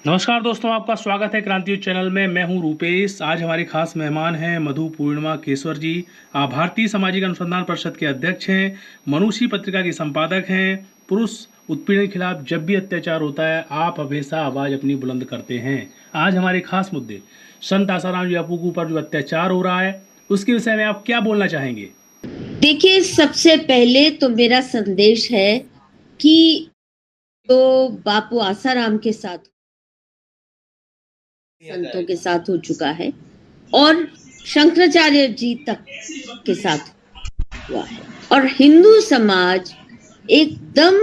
नमस्कार दोस्तों, आपका स्वागत है क्रांति चैनल में। मैं हूं रूपेश। आज हमारे खास मेहमान हैं मधु पूर्णिमा केसवर जी। आप भारतीय सामाजिक अनुसंधान परिषद के अध्यक्ष हैं, मनुषी पत्रिका की संपादक हैं। पुरुष उत्पीड़न के खिलाफ जब भी अत्याचार होता है, आप हमेशा आवाज़ अपनी बुलंद करते हैं। आज हमारे खास मुद्दे संत आसाराम जी बापू के ऊपर जो अत्याचार हो रहा है, उसके विषय में आप क्या बोलना चाहेंगे? देखिए, सबसे पहले तो मेरा संदेश है कि तो बापू आसाराम के साथ, संतों के साथ हो चुका है और शंकराचार्य जी तक के साथ हुआ है और हिंदू समाज एकदम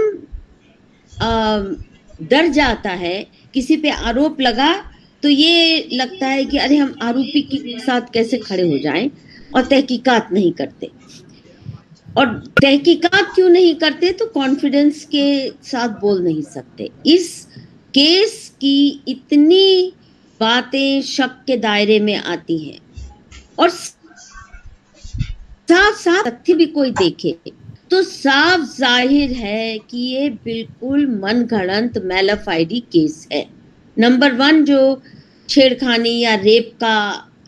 डर जाता है। किसी पे आरोप लगा तो ये लगता है कि अरे हम आरोपी के साथ कैसे खड़े हो जाएं, और तहकीकात नहीं करते। और तहकीकात क्यों नहीं करते? तो कॉन्फिडेंस के साथ बोल नहीं सकते। इस केस की इतनी बातें शक के दायरे में आती हैं और साफ साफ तथ्य भी कोई देखे तो साफ जाहिर है कि ये बिल्कुल मनगढ़ंत मैलाफाइडी केस है। नंबर 1, जो छेड़खानी या रेप का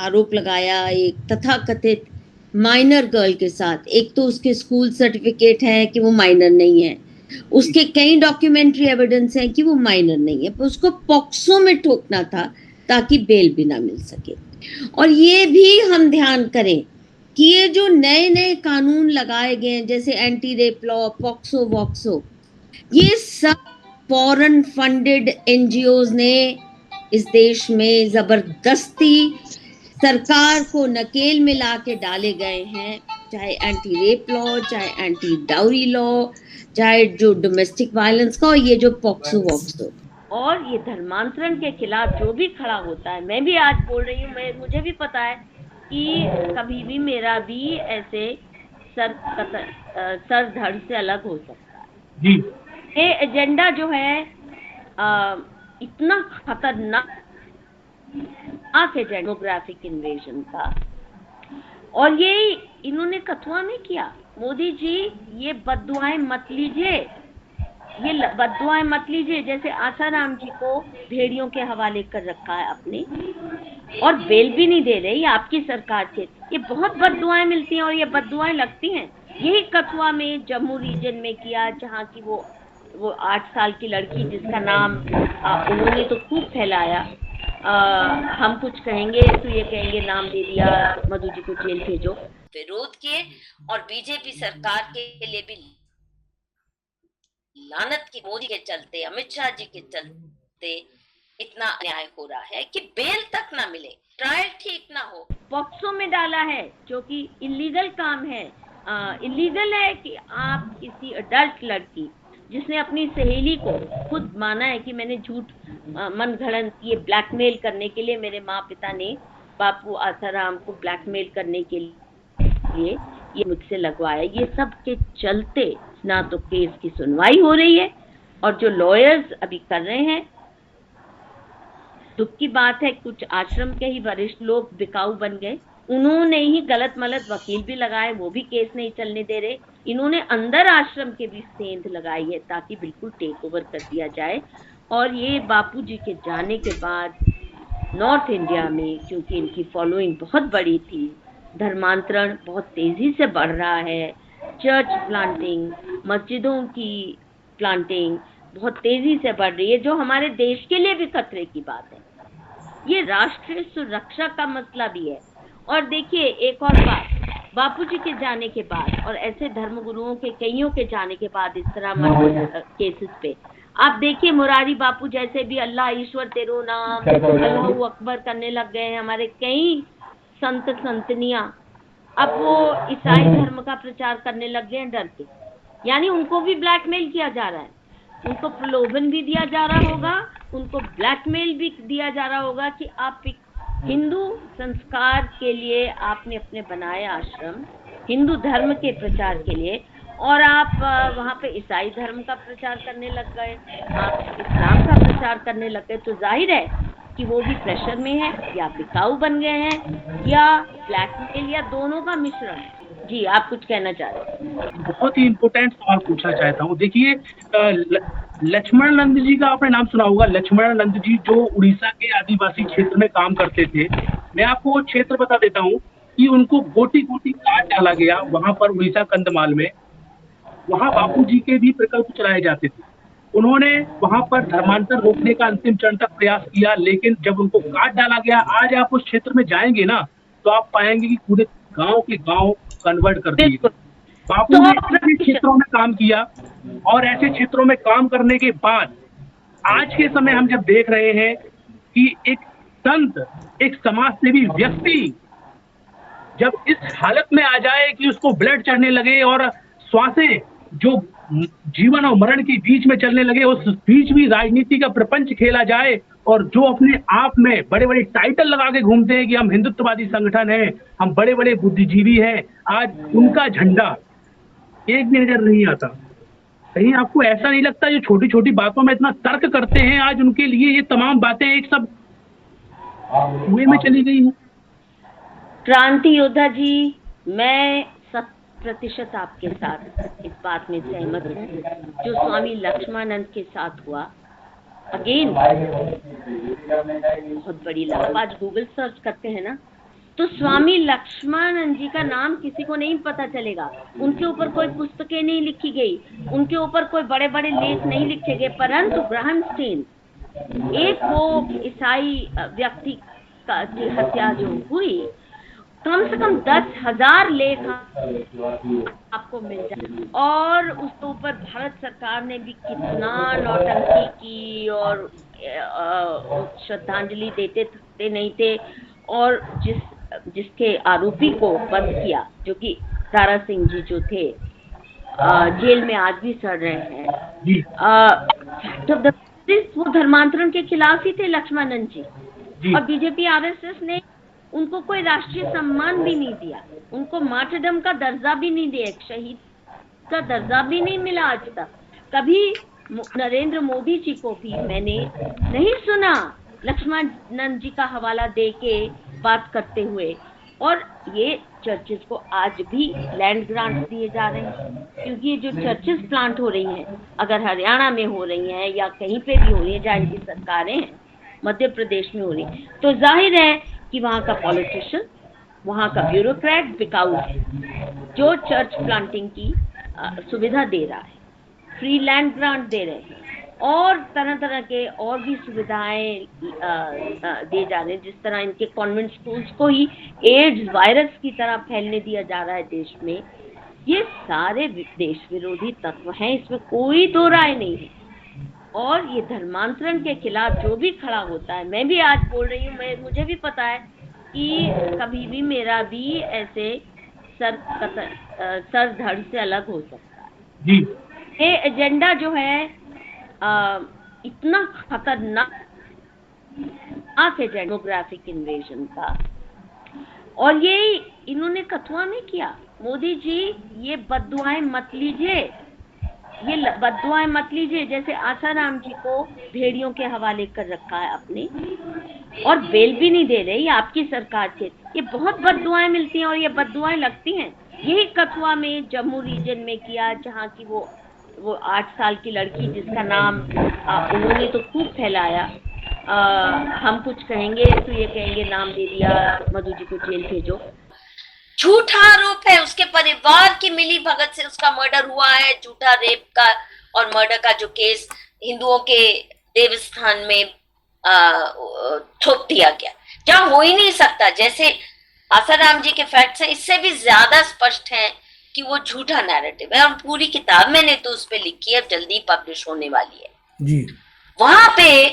आरोप लगाया एक तथाकथित माइनर गर्ल के साथ, एक तो उसके स्कूल सर्टिफिकेट है कि वो माइनर नहीं है, उसके कई डॉक्यूमेंट्री एविडेंस है कि वो माइनर नहीं है, पर उसको पॉक्सो में ठोकना था ताकि बेल भी ना मिल सके। और ये भी हम ध्यान करें कि ये जो नए नए कानून लगाए गए हैं, जैसे एंटी रेप लॉ, पॉक्सो वॉक्सो, ये सब फॉरेन फंडेड एनजीओज ने इस देश में जबरदस्ती सरकार को नकेल में ला के डाले गए हैं। चाहे एंटी रेप लॉ, चाहे एंटी डाउरी लॉ, चाहे जो डोमेस्टिक वायलेंस का, और ये जो पॉक्सो वॉक्सो, और ये धर्मांतरण के खिलाफ जो भी खड़ा होता है। मैं भी आज बोल रही हूँ, मुझे भी पता है कि कभी भी मेरा भी ऐसे सर धड़ से अलग हो सकता है जी। ये एजेंडा जो है इतना खतरनाक है डेमोग्राफिक इन्वेजन का, और ये इन्होंने कथुआ में किया। मोदी जी, ये बद्दुआएं मत लीजिए, ये बद्दुआएं मत लीजिए। जैसे आसाराम जी को भेड़ियों के हवाले कर रखा है अपने, और बेल भी नहीं दे रहे, ये आपकी सरकार से। ये बहुत बद्दुआएं मिलती हैं और ये बद्दुआएं लगती हैं। यही कथुआ में जम्मू रीजन में किया, जहाँ की वो 8 साल की लड़की, जिसका नाम उन्होंने तो खूब फैलाया, हम कुछ कहेंगे तो ये कहेंगे नाम दे दिया, मधु जी को जेल भेजो। विरोध किए और बीजेपी सरकार के लिए भी लानत की, मोदी के चलते, अमित शाह जी के चलते इतना अन्याय हो रहा है कि बेल तक ना मिले, ट्रायल ठीक ना हो, पॉक्सो में डाला है, जो कि इलीगल काम है। इलीगल है कि आप किसी अडल्ट लड़की, जिसने अपनी सहेली को खुद माना है कि मैंने झूठ मनगढ़ंत, ये ब्लैकमेल करने के लिए मेरे माँ पिता ने बापू आसाराम को ब्लैकमेल करने के लिए ये मुझसे लगवाया। ये सब के चलते ना तो केस की सुनवाई हो रही है, और जो लॉयर्स अभी कर रहे हैं, दुख की बात है कुछ आश्रम के ही वरिष्ठ लोग बिकाऊ बन गए। उन्होंने ही गलत मलत वकील भी लगाए, वो भी केस नहीं चलने दे रहे। इन्होंने अंदर आश्रम के भी सेंध लगाई है ताकि बिल्कुल टेक ओवर कर दिया जाए। और ये बापू जी के जाने के बाद नॉर्थ इंडिया में, क्योंकि इनकी फॉलोइंग बहुत बड़ी थी, धर्मांतरण बहुत तेजी से बढ़ रहा है। चर्च प्लांटिंग, मस्जिदों की प्लांटिंग बहुत तेजी से बढ़ रही है, जो हमारे देश के लिए भी खतरे की बात है। ये राष्ट्रीय सुरक्षा का मसला भी है। और देखिए, एक और बात, बापूजी के जाने के बाद और ऐसे धर्मगुरुओं के कईयों के जाने के बाद इस तरह केसेस पे आप देखिए, मुरारी बापू जैसे भी अल्लाह ईश्वर तेरो नाम, अल्लाहू अकबर करने लग गए हैं। हमारे कई संत संतनियां अब वो ईसाई धर्म का प्रचार करने लग गए हैं डर के। यानी उनको भी ब्लैकमेल किया जा रहा है, उनको प्रलोभन भी दिया जा रहा होगा, उनको ब्लैकमेल भी दिया जा रहा होगा कि आप एक हिंदू संस्कार के लिए आपने अपने बनाए आश्रम, हिंदू धर्म के प्रचार के लिए, और आप वहाँ पे ईसाई धर्म का प्रचार करने लग गए, आप इस्लाम का प्रचार करने लग गए। तो जाहिर है कि वो भी प्रेशर में है, या बिकाऊ बन गए हैं, या ब्लैकमेल, या दोनों का मिश्रण है। जी, आप कुछ कहना चाह रहे हैं? बहुत ही इम्पोर्टेंट सवाल पूछना चाहता हूँ। देखिए, लक्ष्मण नंद जी का आपने नाम सुना होगा। लक्ष्मण नंद जी जो उड़ीसा के आदिवासी क्षेत्र में काम करते थे। मैं आपको वो क्षेत्र बता देता हूँ कि उनको गोटी गोटी काट डाला गया वहां पर उड़ीसा कंधमाल में। वहां बापू जी के भी प्रकल्प चलाए जाते थे। उन्होंने वहां पर धर्मांतर रोकने का अंतिम चरण तक प्रयास किया, लेकिन जब उनको काट डाला गया, आज आप उस क्षेत्र में जाएंगे ना तो आप पाएंगे कि पूरे गांव के गांव कन्वर्ट कर दिए गए। बिल्कुल। बापू तो ने ऐसे क्षेत्रों में काम किया और ऐसे क्षेत्रों में काम करने के बाद आज के समय हम जब देख रहे हैं कि एक संत, एक समाज सेवी व्यक्ति जब इस हालत में आ जाए कि उसको ब्लड चढ़ने लगे और श्वासें जो जीवन और मरण के बीच में चलने लगे, उस बीच भी राजनीति का प्रपंच खेला जाए और जो अपने आप में बड़े बड़े टाइटल लगा के घूमते हैं कि हम हिंदुत्ववादी संगठन हैं, हम बड़े बड़े बुद्धिजीवी हैं, आज उनका झंडा एक भी नजर नहीं आता। कहीं आपको ऐसा नहीं लगता जो छोटी छोटी बातों में इतना तर्क करते हैं, आज उनके लिए ये तमाम बातें एक सब कुएं में चली गई हैं? क्रांति योद्धा जी, मैं 100% आपके साथ इस बात में सहमत हूँ। जो स्वामी लक्ष्मणानंद के साथ हुआ, अगेन बहुत बड़ी लाभ। आज गूगल सर्च करते हैं ना तो स्वामी लक्ष्मणानंद जी का नाम किसी को नहीं पता चलेगा। उनके ऊपर कोई पुस्तकें नहीं लिखी गई, उनके ऊपर कोई बड़े बड़े लेख नहीं लिखे गए, परंतु ग्राहम स्टेन, एक वो ईसाई व्यक्ति की हत्या जो हुई, कम से कम 10,000 लेख आपको मिल जाए। और उसके ऊपर भारत सरकार ने भी कितना नौटंकी की और श्रद्धांजलि देते थे नहीं थे। और जिसके आरोपी को बंद किया, जो कि तारा सिंह जी जो थे, जेल में आज भी सड़ रहे हैं। वो धर्मांतरण के खिलाफ ही थे लक्ष्मणानंद जी। और बीजेपी आरएसएस ने उनको कोई राष्ट्रीय सम्मान भी नहीं दिया, उनको मार्टरडम का दर्जा भी नहीं दिया, एक शहीद का दर्जा भी नहीं मिला आज तक। कभी नरेंद्र मोदी जी को भी मैंने नहीं सुना लक्ष्मणानंद जी का हवाला दे के बात करते हुए। और ये चर्चेस को आज भी लैंड ग्रांट दिए जा रहे हैं, क्योंकि ये जो चर्चेस प्लांट हो रही हैं, अगर हरियाणा में हो रही हैं या कहीं पे भी हो रही है जहाँ इनकी सरकारें हैं, मध्य प्रदेश में हो रही, तो जाहिर है कि वहाँ का पॉलिटिशियन, वहाँ का ब्यूरोक्रेट बिकाऊ है, जो चर्च प्लांटिंग की सुविधा दे रहा है, फ्री लैंड ग्रांट दे रहे हैं और तरह तरह के और भी सुविधाएं दिए जा रहे हैं। जिस तरह इनके कॉन्वेंट स्कूल्स को ही एड्स वायरस की तरह फैलने दिया जा रहा है देश में। ये सारे देश विरोधी तत्व हैं, इसमें कोई दो राय नहीं है। और ये धर्मांतरण के खिलाफ जो भी खड़ा होता है, मैं भी आज बोल रही हूँ, मुझे भी पता है कि कभी भी मेरा भी ऐसे सर धड़ से अलग हो सकता है जी। ये एजेंडा जो है इतना खतरनाक है डेमोग्राफिक इन्वेजन का, और ये इन्होंने कथुआ में किया। मोदी जी, ये बद्दुआएं मत लीजिए, ये बद्दुआएं मत लीजिए। जैसे आसाराम जी को भेड़ियों के हवाले कर रखा है अपने, और बेल भी नहीं दे रहे, ये आपकी सरकार से। ये बहुत बद्दुआएं मिलती हैं और ये बद्दुआएं लगती हैं। यही कथुआ में जम्मू रीजन में किया, जहाँ की वो 8 साल की लड़की जिसका नाम उन्होंने तो खूब फैलाया। हम कुछ कहेंगे तो ये कहेंगे नाम दे दिया, मधु जी को जेल भेजो। झूठा आरोप है, उसके परिवार की मिली भगत से उसका मर्डर हुआ है। झूठा रेप का और मर्डर का जो केस हिंदुओं के देवस्थान में थोप दिया गया, जहां हो ही नहीं सकता। जैसे आसाराम जी के फैक्ट्स हैं, इससे भी ज्यादा स्पष्ट हैं कि वो झूठा नैरेटिव है। और पूरी किताब मैंने तो उस पे लिखी है, जल्दी पब्लिश होने वाली है जी। वहां पे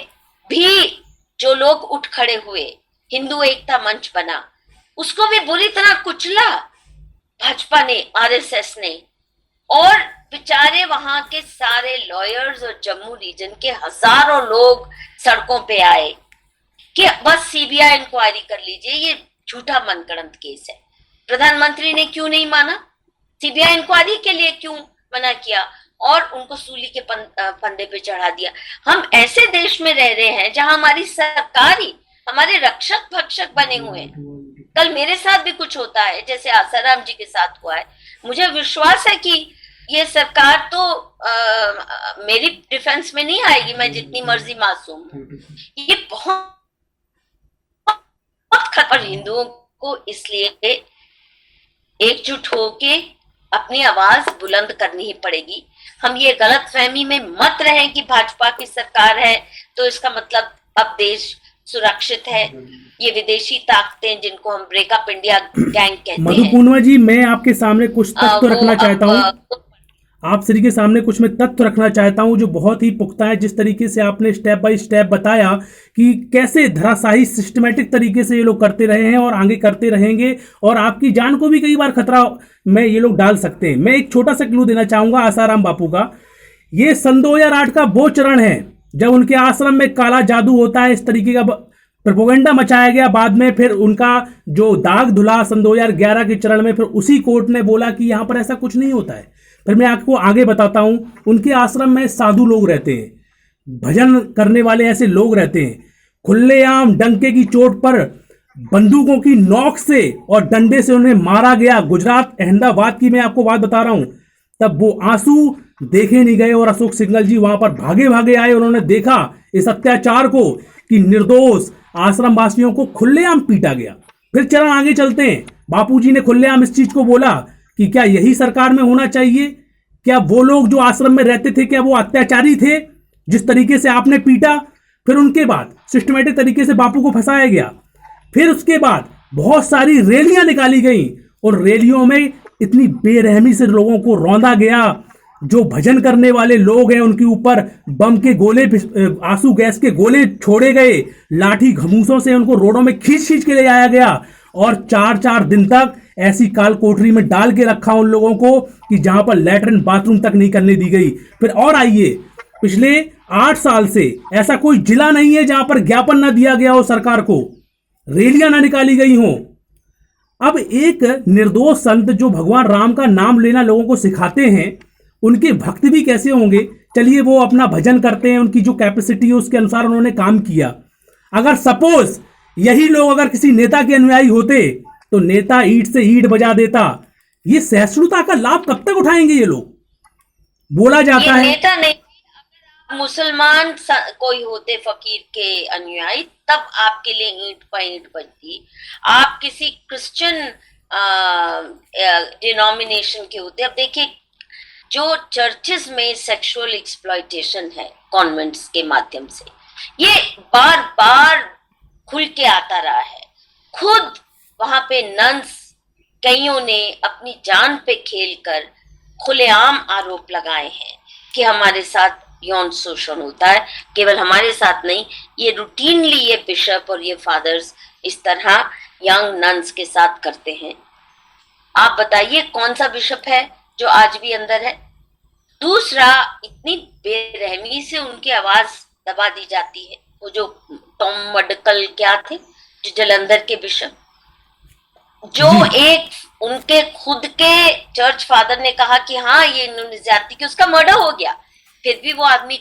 भी जो लोग उठ खड़े हुए, हिंदू एकता मंच बना, उसको भी बुरी तरह कुचला भाजपा ने, आरएसएस ने। और बेचारे वहां के सारे लॉयर्स और जम्मू रीजन के हजारों लोग सड़कों पे आए कि बस सीबीआई इंक्वायरी कर लीजिए, ये झूठा मनगढ़ंत केस है। प्रधानमंत्री ने क्यों नहीं माना? सीबीआई इंक्वायरी के लिए क्यों मना किया और उनको सूली के फंदे पे चढ़ा दिया? हम ऐसे देश में रह रहे हैं जहां हमारी सरकार ही हमारे रक्षक भक्षक बने हुए हैं। कल मेरे साथ भी कुछ होता है, जैसे आसाराम जी के साथ हुआ है, मुझे विश्वास है कि ये सरकार तो मेरी डिफेंस में नहीं आएगी, मैं जितनी मर्जी मासूम हूँ। ये बहुत खतरा, हिंदुओं को इसलिए एकजुट होके अपनी आवाज बुलंद करनी ही पड़ेगी। हम ये गलत फहमी में मत रहें कि भाजपा की सरकार है तो इसका मतलब अब देश सुरक्षित है। ये विदेशी ताकतें जिनको हम ब्रेकअप इंडिया गैंग कहते मधु हैं, पूर्णिमा जी, मैं आपके सामने कुछ तथ्य वो रखना चाहता हूँ। अब आप सभी के सामने कुछ मैं तथ्य रखना चाहता हूं जो बहुत ही पुख्ता है। जिस तरीके से आपने स्टेप बाय स्टेप बताया कि कैसे धराशायी सिस्टमेटिक तरीके से ये लोग करते रहे हैं और आगे करते रहेंगे, और आपकी जान को भी कई बार खतरा में ये लोग डाल सकते हैं। मैं एक छोटा सा क्लू देना चाहूंगा आसाराम बापू का। ये सन 2008 का वो चरण है जब उनके आश्रम में काला जादू होता है, इस तरीके का प्रोपोगंडा मचाया गया। बाद में फिर उनका जो दाग धुला सन 2011 के चरण में, फिर उसी कोर्ट ने बोला कि यहां पर ऐसा कुछ नहीं होता है। फिर मैं आपको आगे बताता हूं, उनके आश्रम में साधु लोग रहते हैं, भजन करने वाले ऐसे लोग रहते हैं। खुलेआम डंके की चोट पर बंदूकों की नोक से और डंडे से उन्हें मारा गया। गुजरात अहमदाबाद की मैं आपको बात बता रहा हूं। तब वो आंसू देखे नहीं गए और अशोक सिंघल जी वहां पर भागे भागे आए। उन्होंने देखा इस अत्याचार को कि निर्दोष आश्रम वासियों को खुलेआम पीटा गया। फिर चरण आगे चलते हैं। बापूजी ने खुलेआम इस चीज को बोला कि क्या यही सरकार में होना चाहिए? क्या वो लोग जो आश्रम में रहते थे, क्या वो अत्याचारी थे जिस तरीके से आपने पीटा? फिर उनके बाद सिस्टमेटिक तरीके से बापू को फंसाया गया। फिर उसके बाद बहुत सारी रैलियां निकाली गई और रैलियों में इतनी बेरहमी से लोगों को रौंदा गया। जो भजन करने वाले लोग हैं उनके ऊपर बम के गोले, आंसू गैस के गोले छोड़े गए। लाठी घमूसों से उनको रोडों में खींच खींच के ले आया गया और 4-4 दिन तक ऐसी काल कोठरी में डाल के रखा उन लोगों को कि जहां पर लैट्रिन बाथरूम तक नहीं करने दी गई। फिर और आइए, पिछले 8 साल से ऐसा कोई जिला नहीं है जहां पर ज्ञापन ना दिया गया हो सरकार को, रैलियां ना निकाली गई हों। अब एक निर्दोष संत जो भगवान राम का नाम लेना लोगों को सिखाते हैं, उनके भक्त भी कैसे होंगे? चलिए, वो अपना भजन करते हैं, उनकी जो कैपेसिटी है उसके अनुसार उन्होंने काम किया। अगर सपोज यही लोग अगर किसी नेता के अनुयायी होते तो नेता ईंट से ईंट बजा देता। ये सहिष्णुता का लाभ कब तक उठाएंगे ये लोग? बोला जाता है नेता नहीं, अगर मुसलमान कोई होते फकीर के अनुयायी तब आपके लिए ईंट पर ईंट बजती। आप किसी क्रिश्चियन डिनोमिनेशन के होते। अब देखिए, जो चर्चेस में सेक्सुअल एक्सप्लॉयटेशन है कॉन्वेंट्स के माध्यम से, ये बार बार खुल के आता रहा है। खुद वहां पे नन्स कईयों ने अपनी जान पे खेलकर खुलेआम आरोप लगाए हैं कि हमारे साथ यौन शोषण होता है। केवल हमारे साथ नहीं, ये रूटीनली ये बिशप और ये फादर्स इस तरह यंग नन्स के साथ करते हैं। आप बताइए कौन सा बिशप है जो आज भी अंदर है? दूसरा, इतनी बेरहमी से उनकी आवाज दबा दी जाती है। वो जो टॉम मडकल क्या थे, जो जलंधर के बिशप, जो एक उनके खुद के चर्च फादर ने कहा कि हाँ ये इन्होंने ज्यादती की, उसका मर्डर हो गया, फिर भी वो आदमी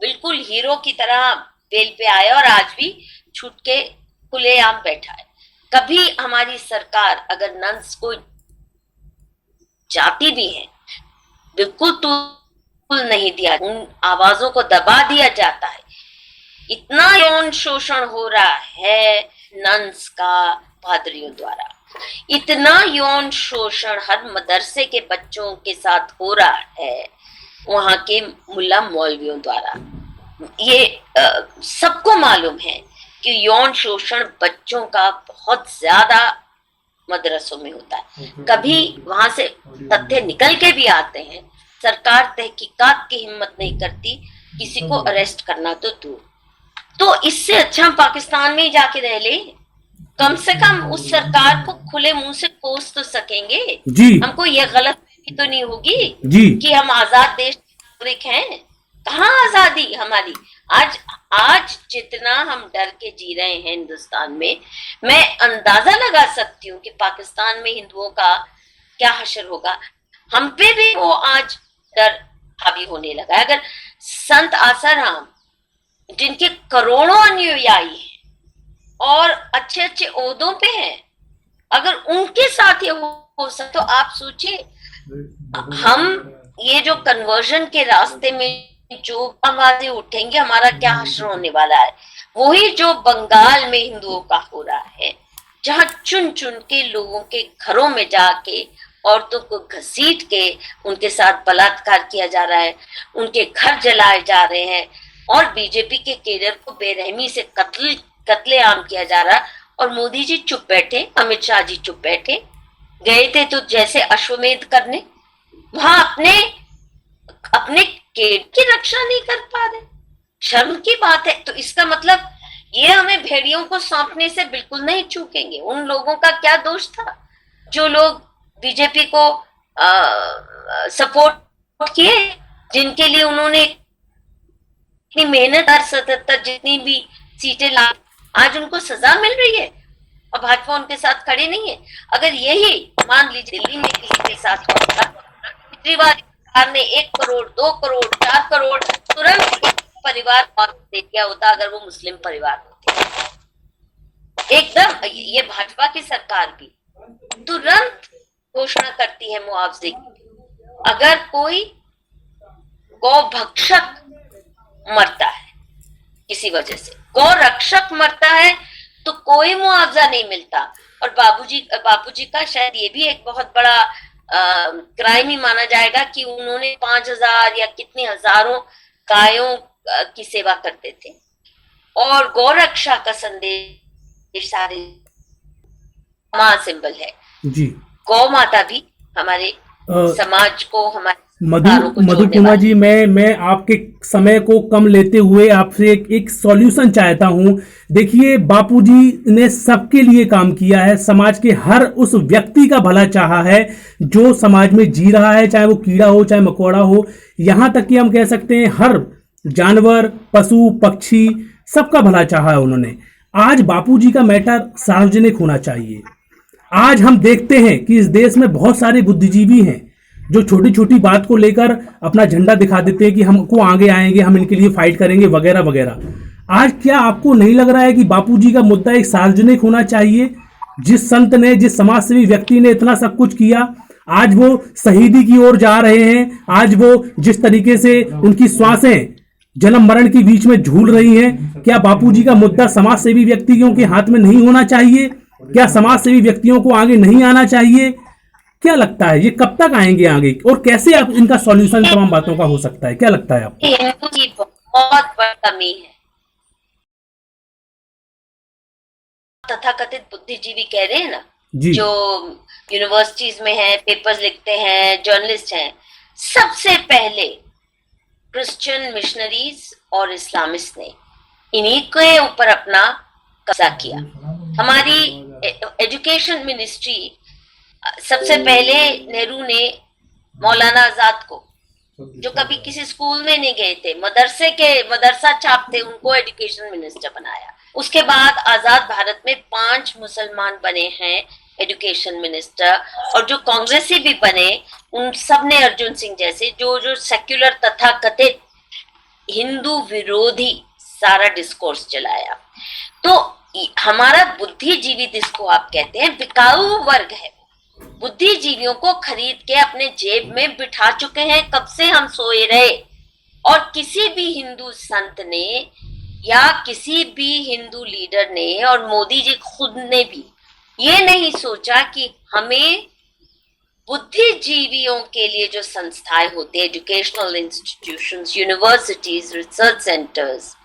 बिल्कुल हीरो की तरह बेल पे आया और आज भी छूट के खुलेआम बैठा है। कभी हमारी सरकार अगर नन्स को जाती भी है, बिल्कुल तो नहीं दिया, उन आवाजों को दबा दिया जाता है। इतना यौन शोषण हो रहा है नन्स का पादरियों द्वारा, इतना यौन शोषण हर मदरसे के बच्चों के साथ हो रहा है वहां के मुल्ला मौलवियों द्वारा। ये सबको मालूम है कि यौन शोषण बच्चों का बहुत ज्यादा मदरसों में होता है। कभी वहां से तथ्य निकल के भी आते हैं, सरकार तहकीकात की हिम्मत नहीं करती किसी को अरेस्ट करना तो दूर। तो इससे अच्छा हम पाकिस्तान में ही जाके रह ले, कम से कम उस सरकार को खुले मुंह से कोस तो सकेंगे जी। हमको ये गलत तो नहीं होगी जी कि हम आजाद देश के नागरिक हैं। कहाँ आजादी हमारी? आज जितना हम डर के जी रहे हैं हिंदुस्तान में, मैं अंदाजा लगा सकती हूँ कि पाकिस्तान में हिंदुओं का क्या हशर होगा। हम पे भी वो आज डर हावी होने लगा है। अगर संत आसाराम, जिनके करोड़ों अनुयायी हैं और अच्छे अच्छे ओहदों पे हैं, अगर उनके साथ ये हो सकता, तो आप सोचिए हम ये जो कन्वर्जन के रास्ते में जो आवाजें उठेंगी, हमारा क्या हश्र होने वाला है, वही जो बंगाल में हिंदुओं का हो रहा है, जहां चुन चुन के लोगों के घरों में जाके औरतों को घसीट के उनके साथ बलात्कार किया जा रहा है, उनके घर जलाए जा रहे हैं, और बीजेपी के कैडर को बेरहमी से कत्लेआम किया जा रहा है। और मोदी जी चुप बैठे, अमित शाह जी चुप बैठे, गए थे तो जैसे अश्वमेध करने, वहां अपने केड की रक्षा नहीं कर पा रहे। शर्म की बात है। तो इसका मतलब ये हमें भेड़ियों को सौंपने से बिल्कुल नहीं चूकेंगे। उन लोगों का क्या दोष था जो लोग बीजेपी को सपोर्ट किए, जिनके लिए उन्होंने इतनी मेहनत 77 जितनी भी सीटें ला, आज उनको सजा मिल रही है और भाजपा उनके साथ खड़े नहीं है। अगर यही मान लीजिए दिल्ली में किसी के साथ होता, केजरीवाल सरकार ने 1 करोड़ 2 करोड़ 4 करोड़ तुरंत परिवार को दे दिया होता अगर वो मुस्लिम परिवार होते। एकदम ये भाजपा की सरकार भी तुरंत घोषणा करती है मुआवजे की। अगर कोई गौ भक्षक मरता है किसी वजह से, गौ रक्षक मरता है, तो कोई मुआवजा नहीं मिलता। और बापूजी का शायद ये भी एक बहुत बड़ा क्राइम ही माना जाएगा कि उन्होंने 5000 या कितने हजारों गायों की सेवा करते थे। और गौ रक्षा का संदेश सारे मां सिंबल है जी। गौ माता भी हमारे समाज को, हमारे मधुकुमा जी, मैं आपके समय को कम लेते हुए आपसे एक सॉल्यूशन चाहता हूं। देखिए, बापूजी ने सबके लिए काम किया है, समाज के हर उस व्यक्ति का भला चाहा है जो समाज में जी रहा है, चाहे वो कीड़ा हो चाहे मकोड़ा हो, यहां तक कि हम कह सकते हैं हर जानवर, पशु, पक्षी, सबका भला चाहा है उन्होंने। आज बापूजी का मैटर सार्वजनिक होना चाहिए। आज हम देखते हैं कि इस देश में बहुत सारे बुद्धिजीवी हैं जो छोटी छोटी बात को लेकर अपना झंडा दिखा देते हैं कि हमको आगे आएंगे, हम इनके लिए फाइट करेंगे वगैरह वगैरह। आज क्या आपको नहीं लग रहा है कि बापूजी का मुद्दा एक सार्वजनिक होना चाहिए? जिस संत ने, जिस समाजसेवी व्यक्ति ने इतना सब कुछ किया, आज वो शहीदी की ओर जा रहे हैं। आज वो जिस तरीके से उनकी श्वासें जन्म मरण के बीच में झूल रही हैं, क्या बापूजी का मुद्दा समाजसेवी व्यक्तियों के हाथ में नहीं होना चाहिए? क्या समाजसेवी व्यक्तियों को आगे नहीं आना चाहिए? क्या लगता है ये कब तक आएंगे आगे, और कैसे आप इनका सॉल्यूशन तमाम बातों का हो सकता है? क्या लगता है आपको? हिंदू की बहुत बड़ी कमी है। तथाकथित बुद्धिजीवी कह रहे हैं ना जी, जो यूनिवर्सिटीज में है, पेपर्स लिखते हैं, जर्नलिस्ट हैं, सबसे पहले क्रिश्चियन मिशनरीज और इस्लामिस्ट ने इन्हीं के ऊपर अपना कब्जा किया। हमारी एजुकेशन मिनिस्ट्री, सबसे पहले नेहरू ने मौलाना आजाद को, जो कभी किसी स्कूल में नहीं गए थे, मदरसा छाप थे, उनको एजुकेशन मिनिस्टर बनाया। उसके बाद आजाद भारत में 5 मुसलमान बने हैं एजुकेशन मिनिस्टर, और जो कांग्रेसी भी बने उन सब ने अर्जुन सिंह जैसे जो सेक्युलर तथा कथित हिंदू विरोधी सारा डिस्कोर्स चलाया। तो हमारा बुद्धिजीवी जिसको आप कहते हैं बिकाऊ वर्ग है, बुद्धिजीवियों को खरीद के अपने जेब में बिठा चुके हैं। कब से हम सोए रहे, और किसी भी हिंदू संत ने या किसी भी हिंदू लीडर ने और मोदी जी खुद ने भी ये नहीं सोचा कि हमें बुद्धिजीवियों के लिए जो संस्थाएं होती है, educational institutions, universities, research centres,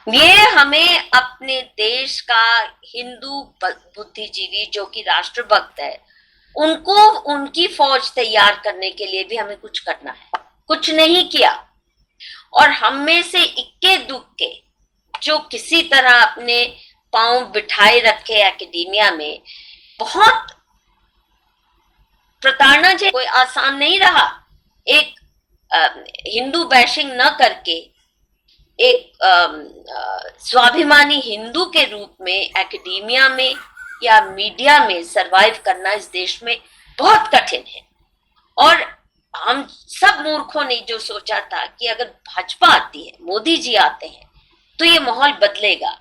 ये हमें अपने देश का हिंदू बुद्धिजीवी जो कि राष्ट्रभक्त है, उनको उनकी फौज तैयार करने के लिए भी हमें कुछ करना है। कुछ नहीं किया। और हम में से इक्के दुक्के जो किसी तरह अपने पांव बिठाए रखे एकेडेमिया में, बहुत प्रताड़ना जो कोई आसान नहीं रहा। एक हिंदू बैशिंग न करके एक स्वाभिमानी हिंदू के रूप में एकेडेमिया में या मीडिया में सरवाइव करना इस देश में बहुत कठिन है। और हम सब मूर्खों ने जो सोचा था कि अगर भाजपा आती है, मोदी जी आते हैं, तो ये माहौल बदलेगा।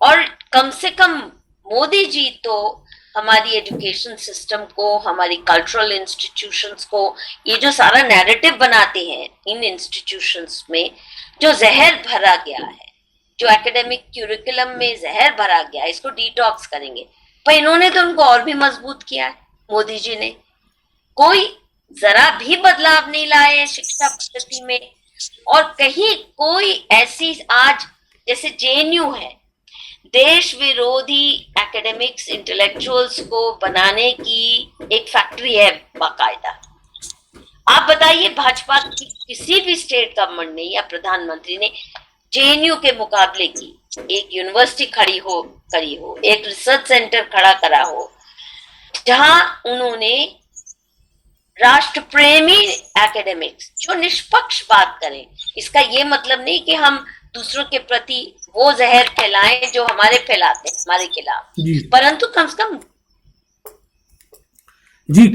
और कम से कम मोदी जी तो हमारी एजुकेशन सिस्टम को, हमारी कल्चरल इंस्टीट्यूशंस को, ये जो सारा नैरेटिव बनाते हैं इन इंस्टीट्यूशंस में, जो जहर भरा गया है, जो एकेडमिक क्यूरिकुलम में जहर भरा गया है, इसको डिटॉक्स करेंगे। पर इन्होंने तो उनको और भी मजबूत किया है। मोदी जी ने कोई जरा भी बदलाव नहीं लाए है शिक्षा पद्धति में, और कहीं कोई ऐसी, आज जैसे जेएनयू है, देश विरोधी एकेडमिक्स इंटेलेक्चुअल्स को बनाने की एक फैक्ट्री है बाकायदा। आप बताइए, भाजपा की किसी भी स्टेट गवर्नमेंट ने या प्रधानमंत्री ने जेएनयू के मुकाबले की एक यूनिवर्सिटी करी हो, एक रिसर्च सेंटर खड़ा करा हो, जहां उन्होंने राष्ट्र प्रेमी एकेडमिक्स जो निष्पक्ष बात करें। इसका ये मतलब नहीं कि हम दूसरों के प्रति वो जहर फैलाएं जो हमारे फैलाते हैं हमारे खिलाफ, परंतु कम से कम जी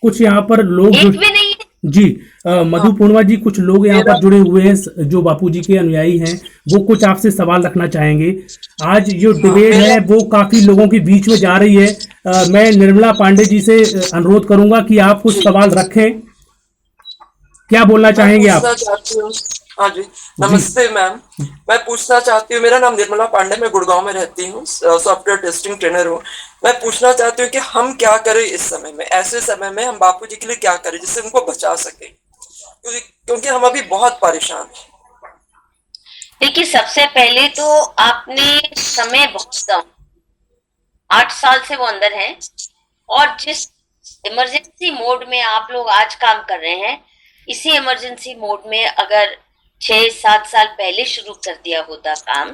कुछ यहाँ पर लोग एक भी नहीं है। जी मधु पूर्णिमा जी, कुछ लोग यहाँ पर जुड़े हुए हैं जो बापूजी के अनुयायी हैं, वो कुछ आपसे सवाल रखना चाहेंगे। आज जो डिबेट है वो काफी लोगों के बीच में जा रही है। मैं निर्मला पांडे जी से अनुरोध करूंगा कि आप कुछ सवाल रखें। क्या बोलना चाहेंगे आप? हाँ जी, नमस्ते मैम। मैं पूछना चाहती हूँ, मेरा नाम निर्मला पांडे, मैं गुड़गांव में रहती हूँ, सॉफ्टवेयर टेस्टिंग ट्रेनर हूँ। मैं पूछना चाहती हूँ कि हम क्या करें इस समय में, ऐसे समय में हम बापूजी के लिए क्या करें जिससे उनको बचा सके, क्योंकि हम अभी बहुत परेशान हैं। देखिए, सबसे पहले तो आपने समय बहुत कम, 8 साल से वो अंदर हैं, और जिस इमरजेंसी मोड में आप लोग आज काम कर रहे हैं, इसी इमरजेंसी मोड में अगर 6-7 साल पहले शुरू कर दिया होता काम,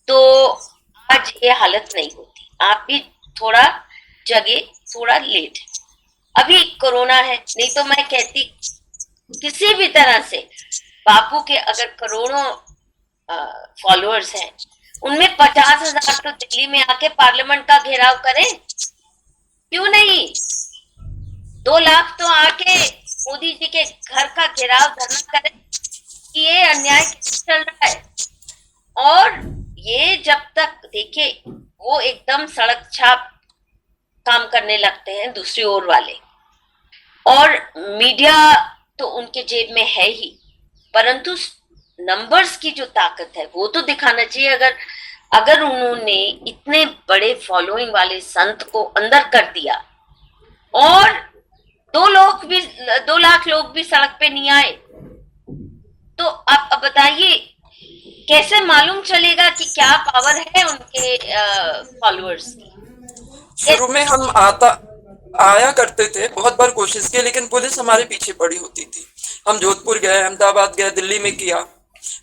तो आज ये हालत नहीं होती। आप भी थोड़ा जगह, थोड़ा लेट है। अभी कोरोना है, नहीं तो मैं कहती किसी भी तरह से बापू के अगर करोड़ों फॉलोअर्स हैं, उनमें 50,000 तो दिल्ली में आके पार्लियामेंट का घेराव करें, क्यों नहीं? 2 लाख तो आके मोदी जी के घर का घेराव धरना करें कि ये अन्याय चल रहा है। और ये जब तक, देखिए, वो एकदम सड़क छाप काम करने लगते हैं दूसरी ओर वाले, और मीडिया तो उनके जेब में है ही, परंतु नंबर्स की जो ताकत है वो तो दिखाना चाहिए। अगर उन्होंने इतने बड़े फॉलोइंग वाले संत को अंदर कर दिया और 2 लाख लोग भी सड़क पे नहीं आए, तो अब बताइए कैसे मालूम चलेगा कि क्या पावर है उनके फॉलोअर्स की। शुरू में हम आया करते थे, बहुत बार कोशिश की, लेकिन पुलिस हमारे पीछे पड़ी होती थी। हम जोधपुर गए, अहमदाबाद गए, दिल्ली में किया,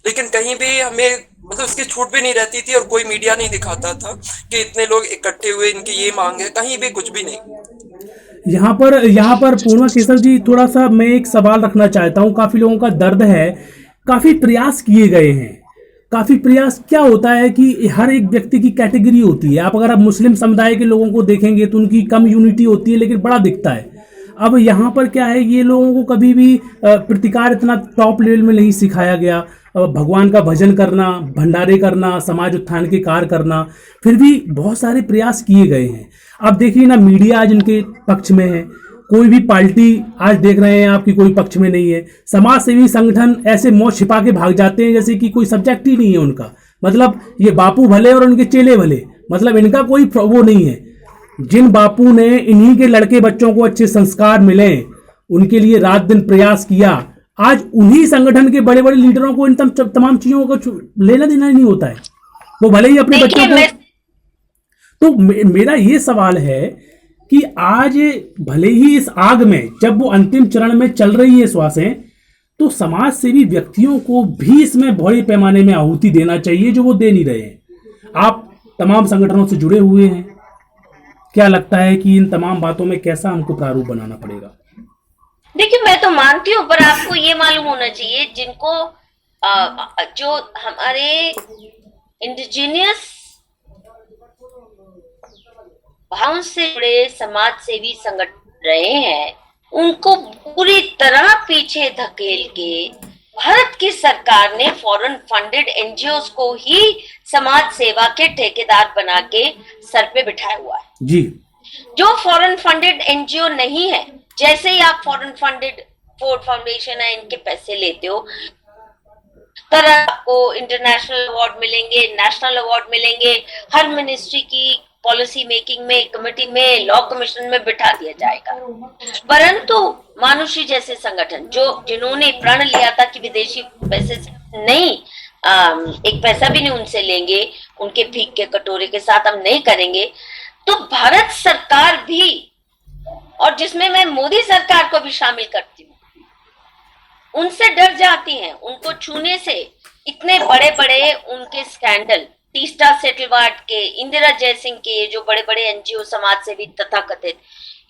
लेकिन कहीं भी हमें मतलब उसकी छूट भी नहीं रहती थी, और कोई मीडिया नहीं दिखाता था कि इतने लोग इकट्ठे हुए, इनकी ये मांग है, कहीं भी कुछ भी नहीं। यहाँ पर पूर्णिमा केसर जी, थोड़ा सा मैं एक सवाल रखना चाहता हूँ। काफी लोगों का दर्द है, काफी प्रयास किए गए हैं, काफी प्रयास। क्या होता है कि हर एक व्यक्ति की कैटेगरी होती है। आप मुस्लिम समुदाय के लोगों को देखेंगे तो उनकी कम यूनिटी होती है, लेकिन बड़ा दिखता है। अब यहाँ पर क्या है, ये लोगों को कभी भी प्रतिकार इतना टॉप लेवल में नहीं सिखाया गया। भगवान का भजन करना, भंडारे करना, समाज उत्थान के कार्य करना, फिर भी बहुत सारे प्रयास किए गए हैं। अब देखिए ना, मीडिया आज इनके पक्ष में है, कोई भी पार्टी आज देख रहे हैं आपकी कोई पक्ष में नहीं है। समाज सेवी संगठन ऐसे मौत छिपा के भाग जाते हैं जैसे कि कोई सब्जेक्ट ही नहीं है उनका। मतलब ये बापू भले और उनके चेले भले, मतलब इनका कोई वो नहीं है। जिन बापू ने इन्हीं के लड़के बच्चों को अच्छे संस्कार मिले, उनके लिए रात दिन प्रयास किया, आज उन्हीं संगठन के बड़े बड़े लीडरों को इन तमाम चीजों को लेना देना ही नहीं होता है। वो भले ही अपने बच्चों को। तो मेरा ये सवाल है कि आज भले ही इस आग में, जब वो अंतिम चरण में चल रही है श्वासें, तो समाज सेवी व्यक्तियों को भी इसमें बड़े पैमाने में आहुति देना चाहिए, जो वो दे नहीं रहे हैं। आप तमाम संगठनों से जुड़े हुए हैं, क्या लगता है कि इन तमाम बातों में कैसा हमको प्रारूप बनाना पड़ेगा? देखिए, मैं तो मानती हूँ, पर आपको ये मालूम होना चाहिए, जिनको जो हमारे इंडिजिनियस भाव से जुड़े समाज सेवी संगठन रहे हैं, उनको पूरी तरह पीछे धकेल के भारत की सरकार ने फॉरेन फंडेड एनजीओ को ही समाज सेवा के ठेकेदार बना के सर पे बिठाया हुआ है। जी जो फॉरेन फंडेड एनजीओ नहीं है, जैसे ही आप फॉरेन फंडेड फोर्ड फाउंडेशन है इनके पैसे लेते हो, तरह आपको इंटरनेशनल अवार्ड मिलेंगे, नेशनल अवार्ड मिलेंगे, हर मिनिस्ट्री की पॉलिसी मेकिंग में, कमेटी में, लॉ कमीशन में बिठा दिया जाएगा। परंतु मानुषी जैसे संगठन जिन्होंने प्रण लिया था कि विदेशी पैसे से नहीं, एक पैसा भी नहीं उनसे लेंगे, उनके भीख के कटोरे के साथ हम नहीं करेंगे, तो भारत सरकार भी, और जिसमें मैं मोदी सरकार को भी शामिल करती हूँ, उनसे डर जाती हैं। उनको छूने से इतने बड़े बड़े उनके स्कैंडल, तीस्ता सेटलवाट के, इंदिरा जयसिंह के, जो बड़े बड़े एनजीओ समाज सेवी तथाकथित,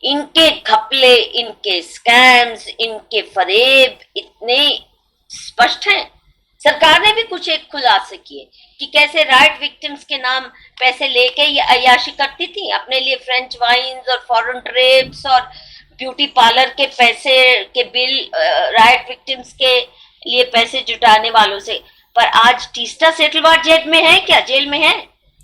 इनके घपले, इनके स्कैम्स, इनके फरेब इतने स्पष्ट हैं। सरकार ने भी कुछ एक खुलासे किए कि कैसे राइट विक्टिम्स के नाम पैसे लेके ये अय्याशी करती थी, अपने लिए फ्रेंच वाइन्स और फॉरेन ट्रिप्स और ब्यूटी पार्लर के पैसे के बिल राइट विक्टिम्स के लिए पैसे जुटाने वालों से। पर आज तीस्ता सेटलवाट जेल में है क्या? जेल में है,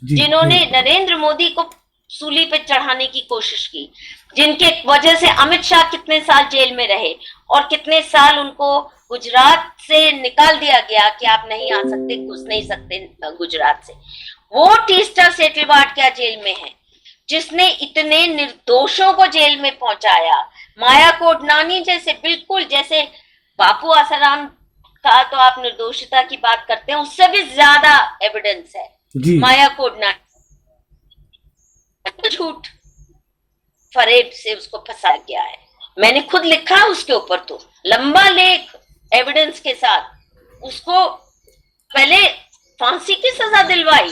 जिन्होंने नरेंद्र मोदी को सूली पे चढ़ाने की कोशिश की, जिनके वजह से अमित शाह कितने साल जेल में रहे और कितने साल उनको गुजरात से निकाल दिया गया कि आप नहीं आ सकते, घुस नहीं सकते गुजरात से। वो तीस्ता सेटलवाट क्या जेल में है, जिसने इतने निर्दोषों को जेल में पहुंचाया। माया कोडनानी जैसे, बिल्कुल जैसे बापू आसाराम का तो आप निर्दोषिता की बात करते हैं, उससे भी ज्यादा एविडेंस है माया कोडनानी, झूठ फरेब से उसको फंसा गया है। मैंने खुद लिखा उसके ऊपर तो लंबा लेख एविडेंस के साथ। उसको पहले फांसी की सजा दिलवाई,